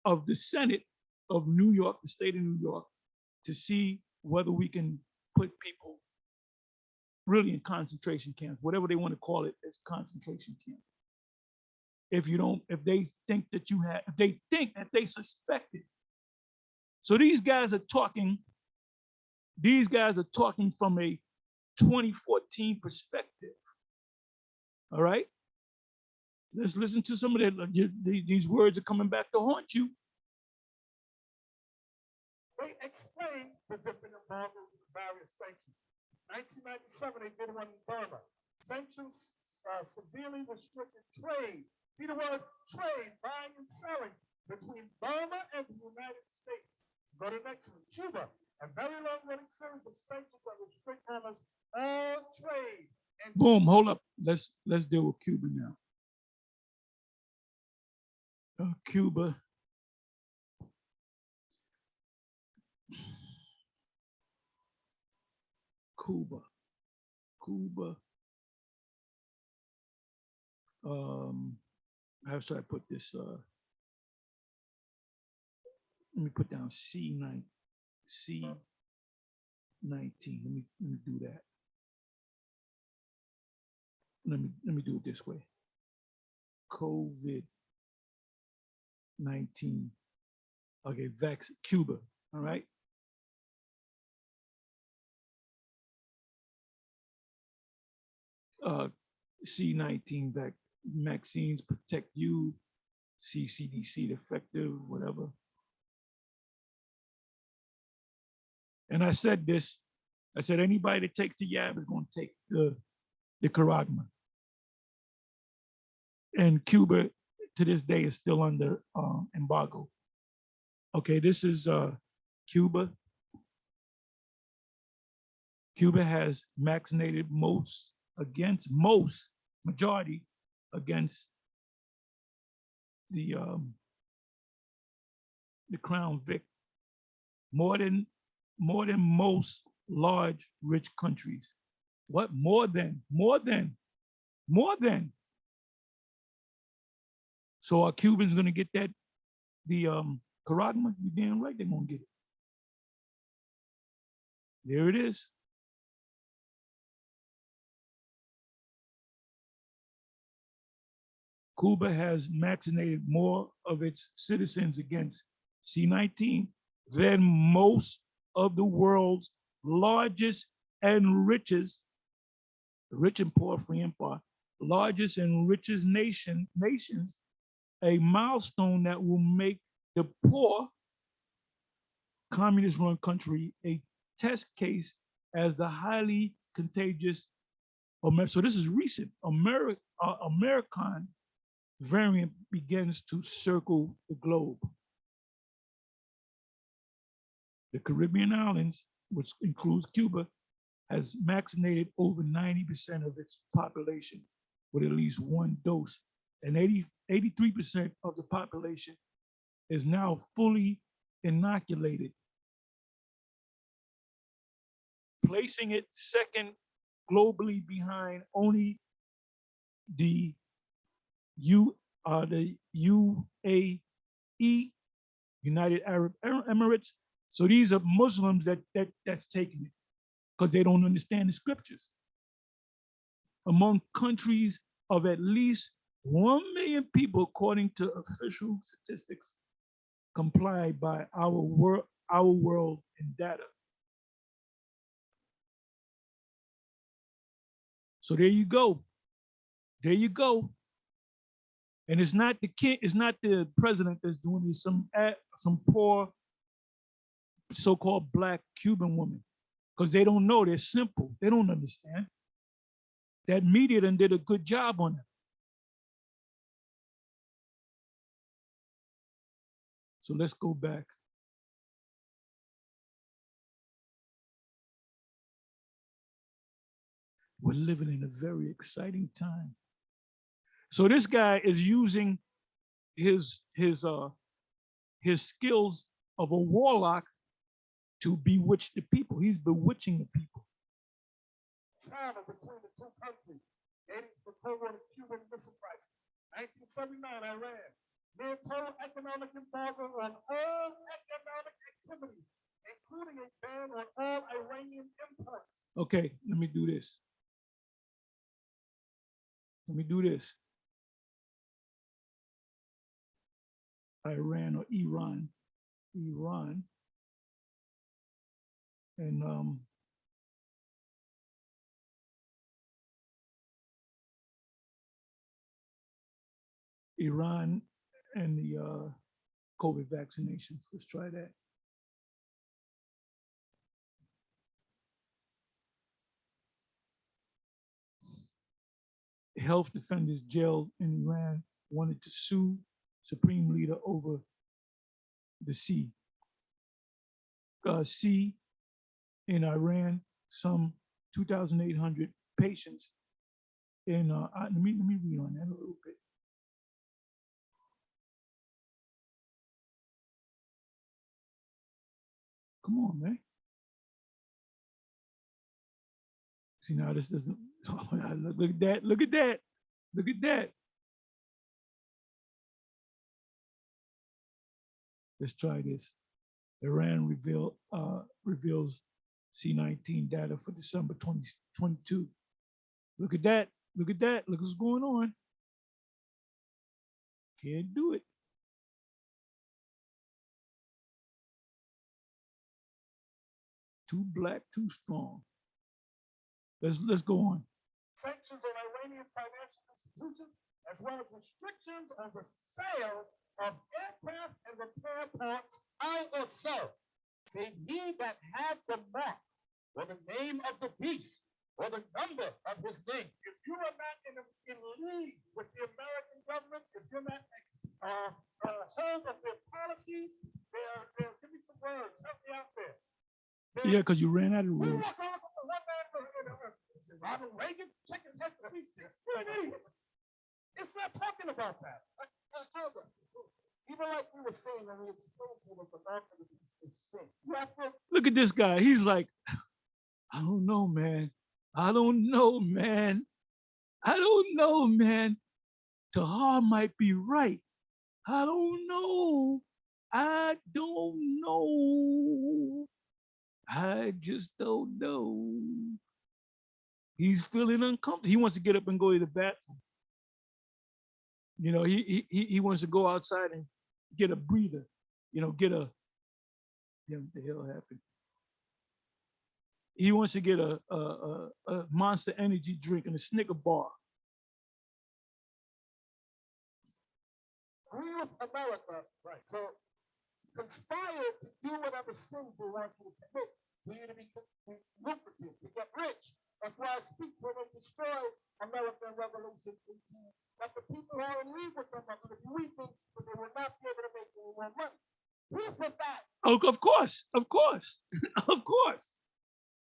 of the Senate of New York, the state of New York, to see whether we can put people really in concentration camps, whatever they want to call it, as concentration camp. If they think that if they suspect it. So these guys are talking from a 2014 perspective. All right? Let's listen to some of that. These words are coming back to haunt you. They explain the different embargoes and various sanctions. 1997, they did one in Burma. Sanctions severely restricted trade. See the word trade, buying and selling between Burma and the United States. Go to the next one, Cuba. A very long-running series of sanctions that restrict almost all trade. And Boom, hold up. Let's deal with Cuba now. Cuba. How should I put this? Let me put down C19. Let me do that. Let me do it this way. COVID-19. Okay, Cuba. All right. C19 vaccines protect you. CDC effective, whatever. And I said this. I said anybody that takes the YAB is going to take the Charagma. And Cuba to this day is still under embargo. Okay, this is Cuba. Cuba has vaccinated majority against the Crown Vic, more than most large rich countries. What? More than. So are Cubans going to get the Charagma? You damn right they're going to get it. There it is. Cuba has vaccinated more of its citizens against C19 than most of the world's largest and richest, rich and poor, free and far, largest and richest nations, a milestone that will make the poor communist-run country a test case as the highly contagious, so this is recent, American variant begins to circle the globe. The Caribbean islands, which includes Cuba, has vaccinated over 90% of its population with at least one dose. And 83% of the population is now fully inoculated, placing it second globally behind only the UAE, United Arab Emirates. So these are Muslims that's taking it because they don't understand the scriptures. Among countries of at least 1 million people, according to official statistics, complied by our world in data. So there you go. There you go. And it's not the king, it's not the president that's doing this, some poor so-called Black Cuban woman, because they don't know, they're simple, they don't understand. That media done did a good job on it. So let's go back. We're living in a very exciting time. So this guy is using his skills of a warlock to bewitch the people. He's bewitching the people. Travel between the two countries, aiding the Cold War Cuban Missile Crisis. 1979, Iran. Near total economic embargo on all economic activities, including a ban on all Iranian imports. Okay, let me do this. Let me do this. Iran or Iran. Iran. And Iran and the COVID vaccinations. Let's try that. Health defenders jailed in Iran wanted to sue supreme leader over the sea. Sea in Iran, some 2,800 patients in, let me read on that a little bit. Come on, man. See, now this doesn't, look at that, look at that, look at that. Let's try this. Iran reveals C-19 data for December 2022. Look at that, look at that, look what's going on. Can't do it. Too black, too strong. Let's go on. Sanctions on Iranian financial institutions, as well as restrictions on the sale of aircraft and repair parts out or so. Say he that had the mark, or the name of the beast, or the number of his name. If you are not in league with the American government, if you're not hold of their policies, give me some words, help me out there. Yeah, because you ran out of We words. walk on one man, Ronald Reagan, check his head for 360. It's not talking about that. Even like we were saying when we explained to them the mark of the beast is sin. You have to Look at this guy. He's like, I don't know, man. I don't know, man. I don't know, man. Tahar might be right. I don't know. I don't know. I just don't know. He's feeling uncomfortable. He wants to get up and go to the bathroom. You know, he wants to go outside and get a breather. You know, get a, yeah, what the hell happened? He wants to get a Monster Energy drink and a Snicker bar. we with America, right? So conspire to do whatever sins they want you to commit for you to be lucrative, to get rich. That's why I speak when they destroy American Revolution 18, that the people who are in league with them are going to be weeping, but they will not be able to make any more money. Proof of that. Oh, of course, of course, of course.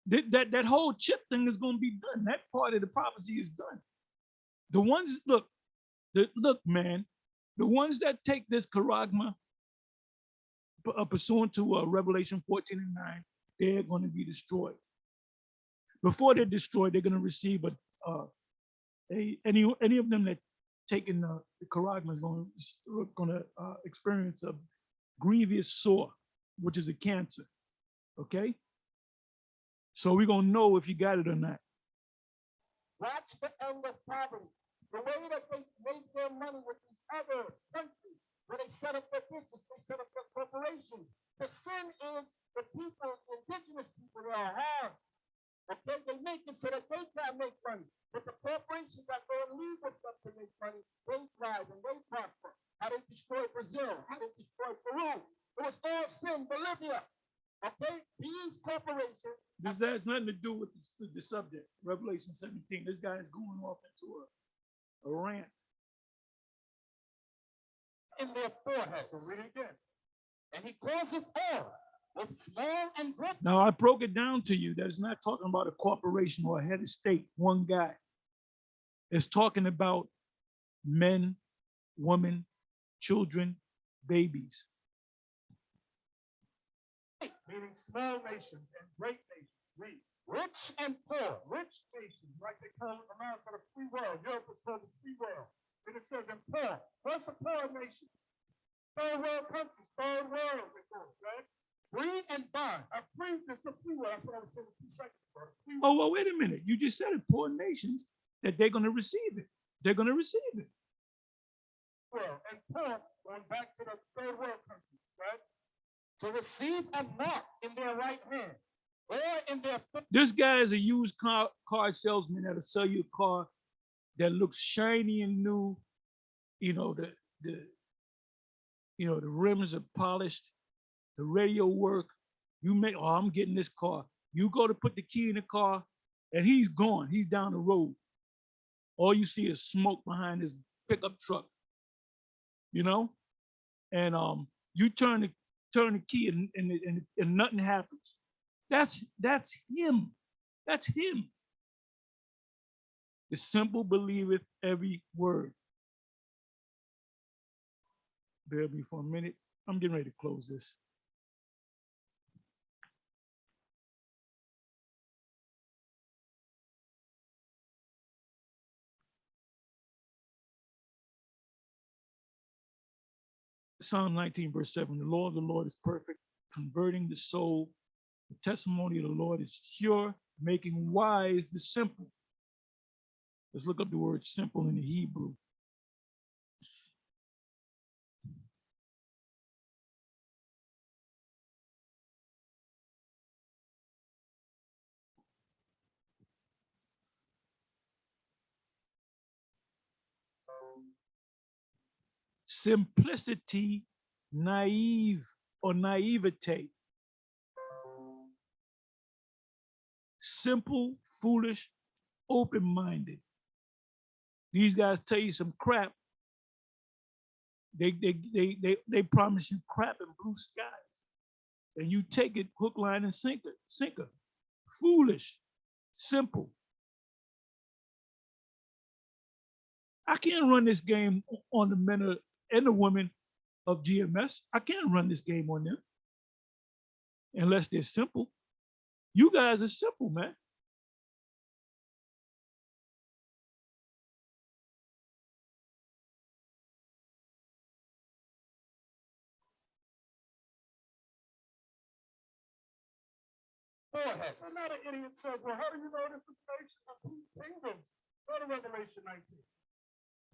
That whole chip thing is going to be done. That part of the prophecy is done. The ones, look, man, the ones that take this charagma pursuant to Revelation 14 and 9, they're going to be destroyed. Before they're destroyed, they're going to receive any of them that taken the charagma is going to experience a grievous sore, which is a cancer. Okay. So we're going to know if you got it or not. Watch the end of poverty. The way that they make their money with these other countries, where they set up their business, they set up their corporation. The sin is the people, indigenous people, they are hard. Okay, they make it so that they can't make money. But the corporations that go and leave with them to make money, they thrive and they prosper. How they destroyed Brazil, how they destroyed Peru. It was all sin, Bolivia. Okay, these corporations. This has nothing to do with the subject, Revelation 17. This guy is going off into a rant. In their forehead. So read it again. And he calls it all with small and great. Now, I broke it down to you that it's not talking about a corporation or a head of state, one guy. It's talking about men, women, children, babies. Meaning small nations and great nations. Read. Rich and poor. Rich nations, like they call America the free world. Europe is called the free world. And it says in poor. What's a poor nation? Third world countries, third world, they call it, right? Free and bond. A free is the free world. That's what I was saying 2 seconds ago. Free Oh, well, wait a minute. You just said it, poor nations, that they're going to receive it. They're going to receive it. world. And poor, going back to the third world countries, right? To receive a mark in their right hand or in their foot. This guy is a used car salesman that'll sell you a car that looks shiny and new. You know, the rims are polished, the radio work. You make, oh, I'm getting this car. You go to put the key in the car, and he's gone. He's down the road. All you see is smoke behind his pickup truck. You know, and you turn the key and nothing happens. That's him. That's him. The simple believeth every word. Bear with me for a minute. I'm getting ready to close this. Psalm 19, verse 7, the law of the Lord is perfect, converting the soul. The testimony of the Lord is sure, making wise the simple. Let's look up the word simple in the Hebrew. Simplicity, naive or naivete. Simple, foolish, open-minded. These guys tell you some crap. They promise you crap and blue skies. And you take it hook, line, and sinker. Foolish, simple. I can't run this game on the men and the women of GMS. I can't run this game on them unless they're simple. You guys are simple, man. Foreheads. Another idiot says, well, how do you know this is nations and kingdoms? Go to Revelation 19.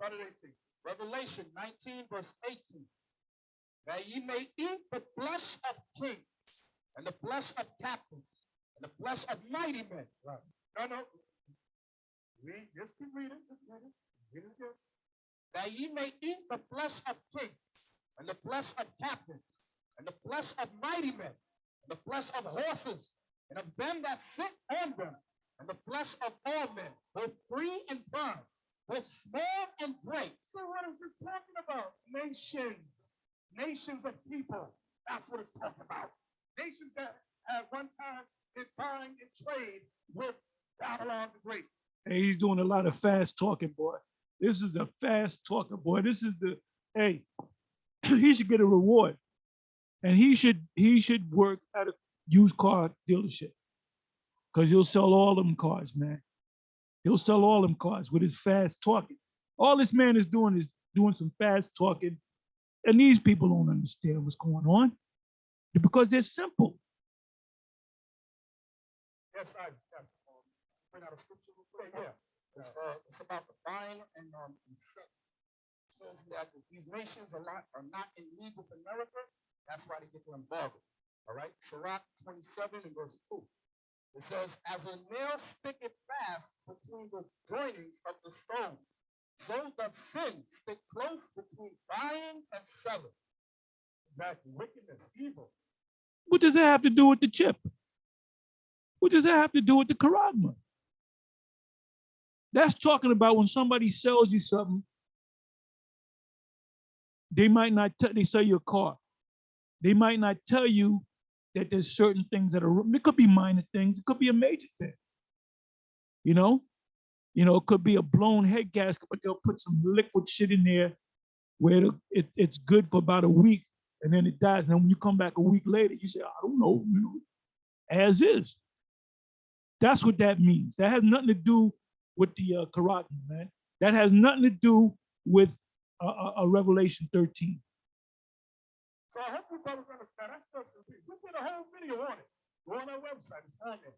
Go to 18. Revelation 19, verse 18. That ye may eat the flesh of kings, and the flesh of captains, and the flesh of mighty men. Right. No. Read, just keep reading. Just read it. Read it again. That ye may eat the flesh of kings, and the flesh of captains, and the flesh of mighty men, and the flesh of horses, and of them that sit on them, and the flesh of all men, both free and bond, both small and great. So what is this talking about? Nations of people. That's what it's talking about. Nations that at one time been buying and trade with Babylon the Great. Hey, he's doing a lot of fast talking, boy. This is a fast talker, boy. This is hey, he should get a reward. And he should work at a used car dealership, because he'll sell all them cars, man. He'll sell all them cars with his fast talking. All this man is doing some fast talking, and these people don't understand what's going on because they're simple. Yes, I bring out a scripture real quick. Yeah, it's about the buying and selling. It shows that these nations are not in league with America. That's why they get to embargo. All right, Sirach 27 and verse 2. It says, as a nail sticketh fast between the joinings of the stone, so doth sin stick close between buying and selling. Exactly, wickedness, evil. What does that have to do with the chip? What does that have to do with the charagma? That's talking about when somebody sells you something, they might not they sell you a car. They might not tell you that there's certain things that are, it could be minor things, it could be a major thing. You know? It could be a blown head gasket, but they'll put some liquid shit in there where it's good for about a week and then it dies. And then when you come back a week later, you say, I don't know, as is. That's what that means. That has nothing to do with the carotid, man. That has nothing to do with a Revelation 13. So I hope you brothers understand. That's just we did a whole video on it. Go on our website. It's on there.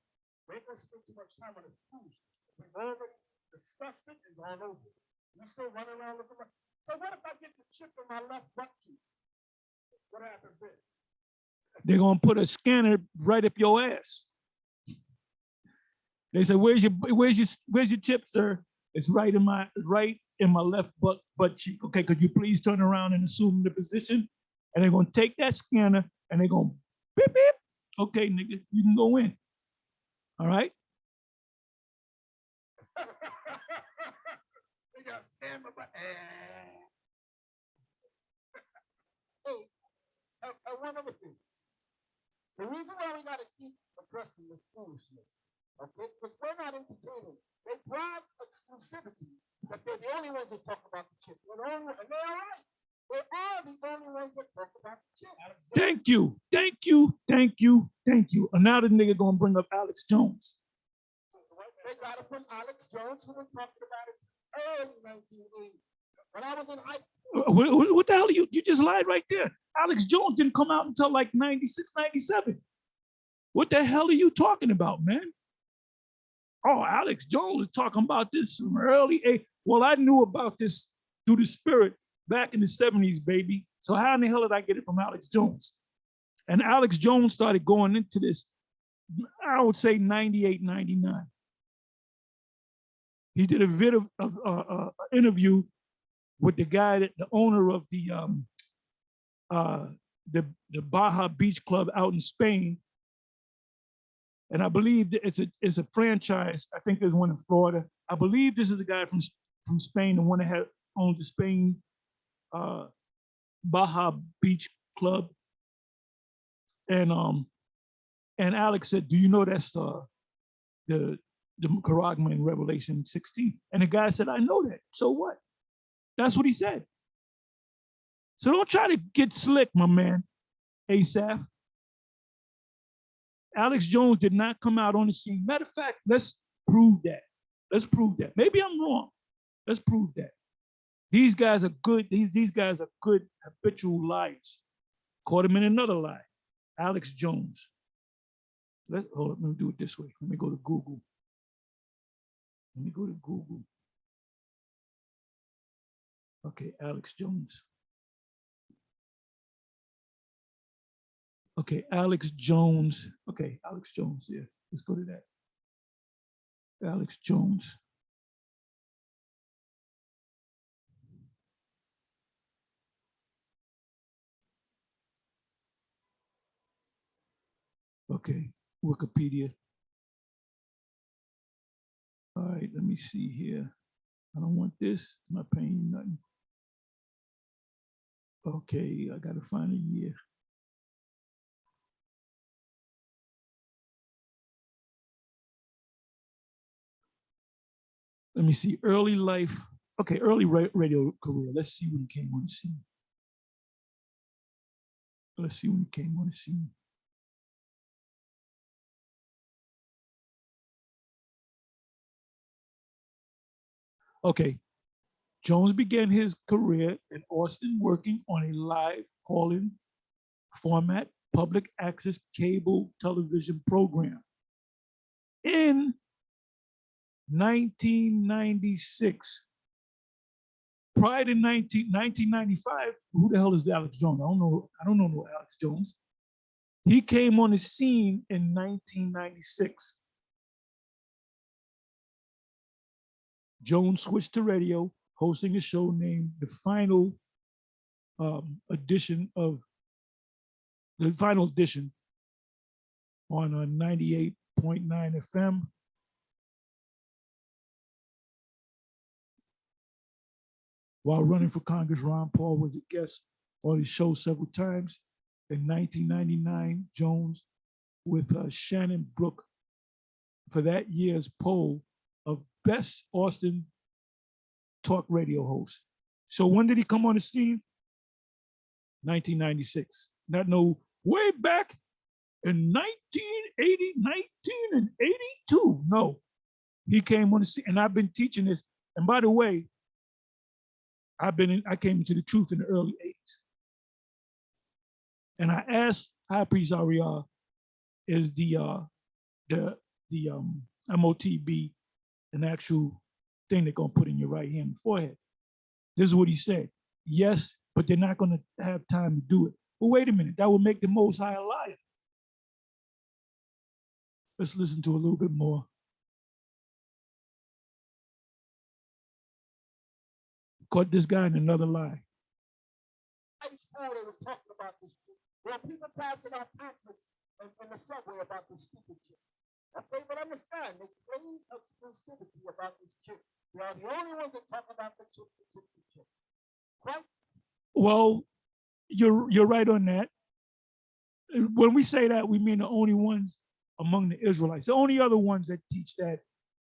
We ain't gonna spend too much time on this foolishness. We've already discussed it and gone over it. You still running around looking like. So what if I get the chip in my left butt cheek? What happens then? They're gonna put a scanner right up your ass. They say, where's your chip, sir? It's right in my left butt cheek. Okay, could you please turn around and assume the position? And they're gonna take that scanner and they're gonna beep beep. Okay, nigga, you can go in. All right. They got scammed by Hey, and one other thing. The reason why we gotta keep addressing this foolishness, okay, because we're not entertaining. They grab exclusivity that they're the only ones that talk about the chip. And they're all right. They are the only ones that talk about the chip. Thank you. And now the nigga gonna bring up Alex Jones. They got it from Alex Jones, who was talking about it early 1980. When I was in high school. What the hell are you just lied right there. Alex Jones didn't come out until like 96, 97. What the hell are you talking about, man? Oh, Alex Jones is talking about this from early age. Well, I knew about this through the spirit back in the 70s, baby. So how in the hell did I get it from Alex Jones? And Alex Jones started going into this, I would say 98, 99. He did a video of interview with the guy, the owner of the Baja Beach Club out in Spain. And I believe it's a franchise. I think there's one in Florida. I believe this is the guy from Spain, the one that owns the Spain Baja Beach Club. And Alex said, "Do you know that's the charagma in Revelation 16?" And the guy said, "I know that. So what?" That's what he said. So don't try to get slick, my man, Asaph. Alex Jones did not come out on the scene. Matter of fact, let's prove that. Maybe I'm wrong. Let's prove that. These guys are good. These guys are good habitual liars. Caught him in another lie. Alex Jones. Hold on, let me do it this way. Let me go to Google. Okay, Alex Jones. Okay, Alex Jones. Okay, Alex Jones, yeah. Let's go to that. Alex Jones. Okay, Wikipedia. All right, let me see here. I don't want this. I'm not paying you nothing. Okay, I gotta find a year. Let me see, early life. Okay, early radio career. Let's see when he came on the scene. Okay, Jones began his career in Austin working on a live call-in format public access cable television program. In 1996, prior to 1995, who the hell is Alex Jones? I don't know no Alex Jones. He came on the scene in 1996. Jones switched to radio, hosting a show named The Final Edition on 98.9 FM. While running for Congress, Ron Paul was a guest on his show several times. in 1999, Jones with Shannon Brook for that year's poll of best Austin talk radio host. So when did he come on the scene? 1996. Not no way back in 1980, 1982. No, he came on the scene, and I've been teaching this. And by the way, I came into the truth in the early 80s. And I asked High Priest Ariel, is the MOTB an actual thing they're gonna put in your right hand and forehead? This is what he said. Yes, but they're not gonna have time to do it. But wait a minute, that would make the Most High a liar. Let's listen to a little bit more. Caught this guy in another lie. High school, they was talking about this. There are people passing out pamphlets in the subway about this stupid shit. Okay, but understand, they claim exclusivity about this chip. They are the only ones that talk about the chip. Right? Well, you're right on that. When we say that, we mean the only ones among the Israelites. The only other ones that teach that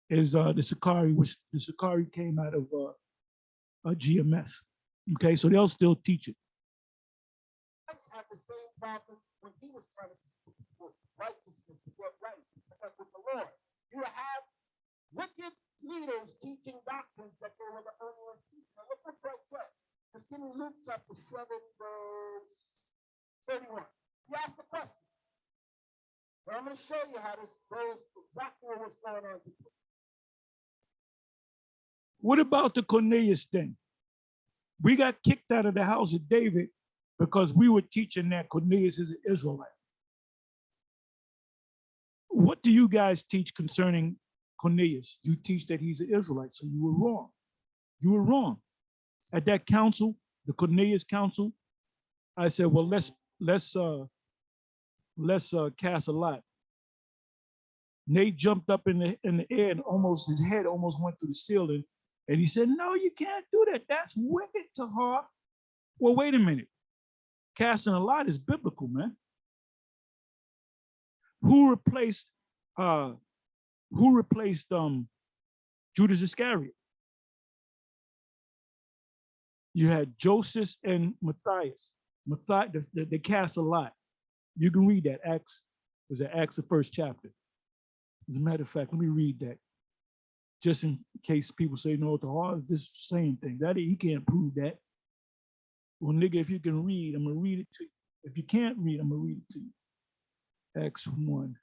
is the Sakari, which the Sakari came out of GMS. Okay, so they'll still teach it. Had the same problem when he was trying to teach people righteousness to get right with the Lord. You have wicked leaders teaching doctrines that they were the only ones teaching. Now look what Christ said. Just give me Luke chapter 7, verse 31. He asked the question. But I'm going to show you how this goes exactly what's going on here. What about the Cornelius thing? We got kicked out of the house of David because we were teaching that Cornelius is an Israelite. What do you guys teach concerning Cornelius? You teach that he's an Israelite, so you were wrong. You were wrong. At that council, the Cornelius council, I said, well, let's cast a lot. Nate jumped up in the air and his head almost went through the ceiling. And he said, no, you can't do that. That's wicked, Tahar. Well, wait a minute. Casting a lot is biblical, man. Who replaced Judas Iscariot? You had Joseph and Matthias. They cast a lot. You can read that. Acts, the first chapter. As a matter of fact, let me read that. Just in case people say, no, Tahar is this same thing. That he can't prove that. Well, nigga, if you can read, I'm gonna read it to you. If you can't read, I'm gonna read it to you. Acts 1.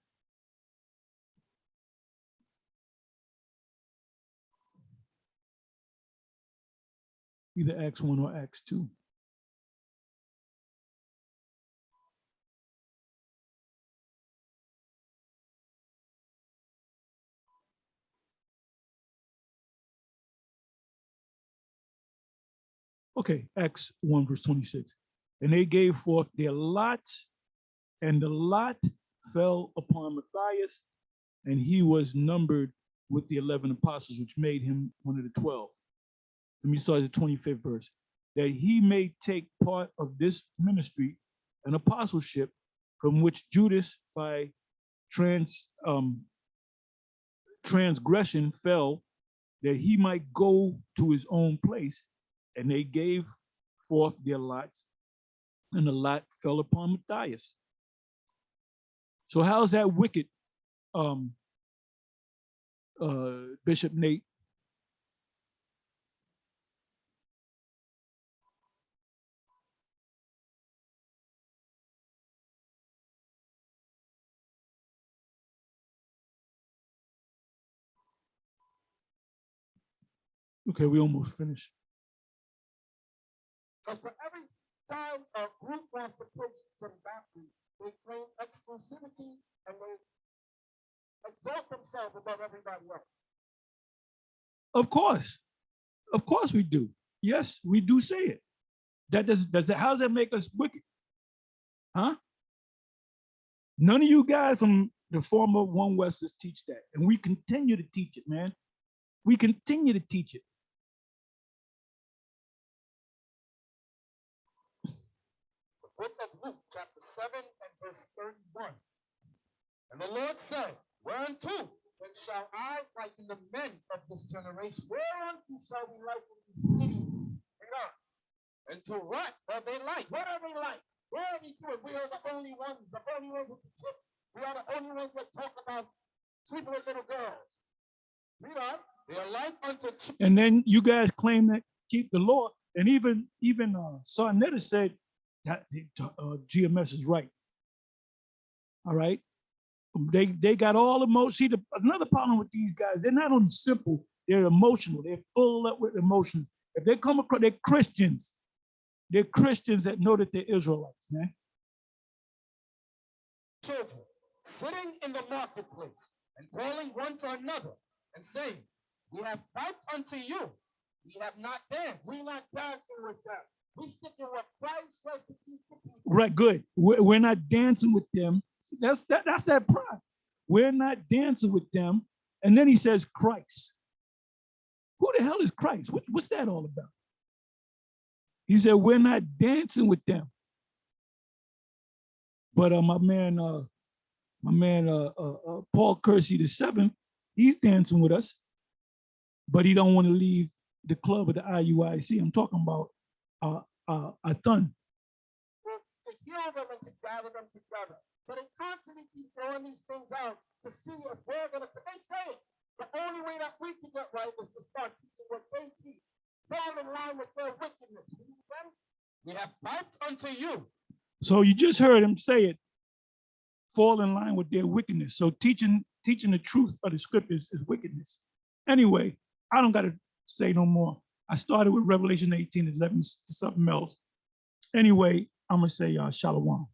Either Acts 1 or Acts 2. Okay, Acts 1 verse 26. And they gave forth their lots, and the lot fell upon Matthias, and he was numbered with the 11 apostles, which made him one of the 12. Let me start at the 25th verse. That he may take part of this ministry and apostleship, from which Judas by transgression fell, that he might go to his own place. And they gave forth their lots, and the lot fell upon Matthias. So how's that wicked, Bishop Nate? Okay, we almost finished. Because for every time a group wants to push some boundaries, they claim exclusivity and they exalt themselves above everybody else. Of course we do. Yes, we do say it. That does that? How does that make us wicked? Huh? None of you guys from the former One Westers teach that, and we continue to teach it, man. We continue to teach it. book of Luke, chapter 7 and verse 31. And the Lord said, Whereunto then shall I liken the men of this generation? Whereunto shall we liken these idiots? Read on. And to what are they like? What are they like? What are we doing? We are the only ones who can kick. We are the only ones that talk about sleeping with little girls. Read on. They are like unto And then you guys claim that keep the law. And even Sarnetta said that GMS is right. All right. They got all emotion. See, another problem with these guys, they're not only simple, they're emotional. They're full up with emotions. If they come across, they're Christians. They're Christians that know that they're Israelites, man. children sitting in the marketplace and calling one to another and saying, We have piped unto you. We have not danced. We're not dancing with them. We sticking what Christ says to teach the people. Right, good. We're not dancing with them. That's that pride. We're not dancing with them. And then he says Christ. Who the hell is Christ? What's that all about? He said, we're not dancing with them. But my man Paul Kersey VII, he's dancing with us, but he don't want to leave the club of the IUIC. I'm talking about Athan. Well, to heal them and to gather them together. So they constantly keep throwing these things out to see if we're gonna. They say it. The only way that we can get right is to start teaching what they teach. Fall in line with their wickedness. We have piped unto you. So you just heard him say it. Fall in line with their wickedness. So teaching the truth of the scriptures is wickedness. Anyway, I don't got to say no more. I started with Revelation 18 and 11 to something else. Anyway, I'm gonna say shalom.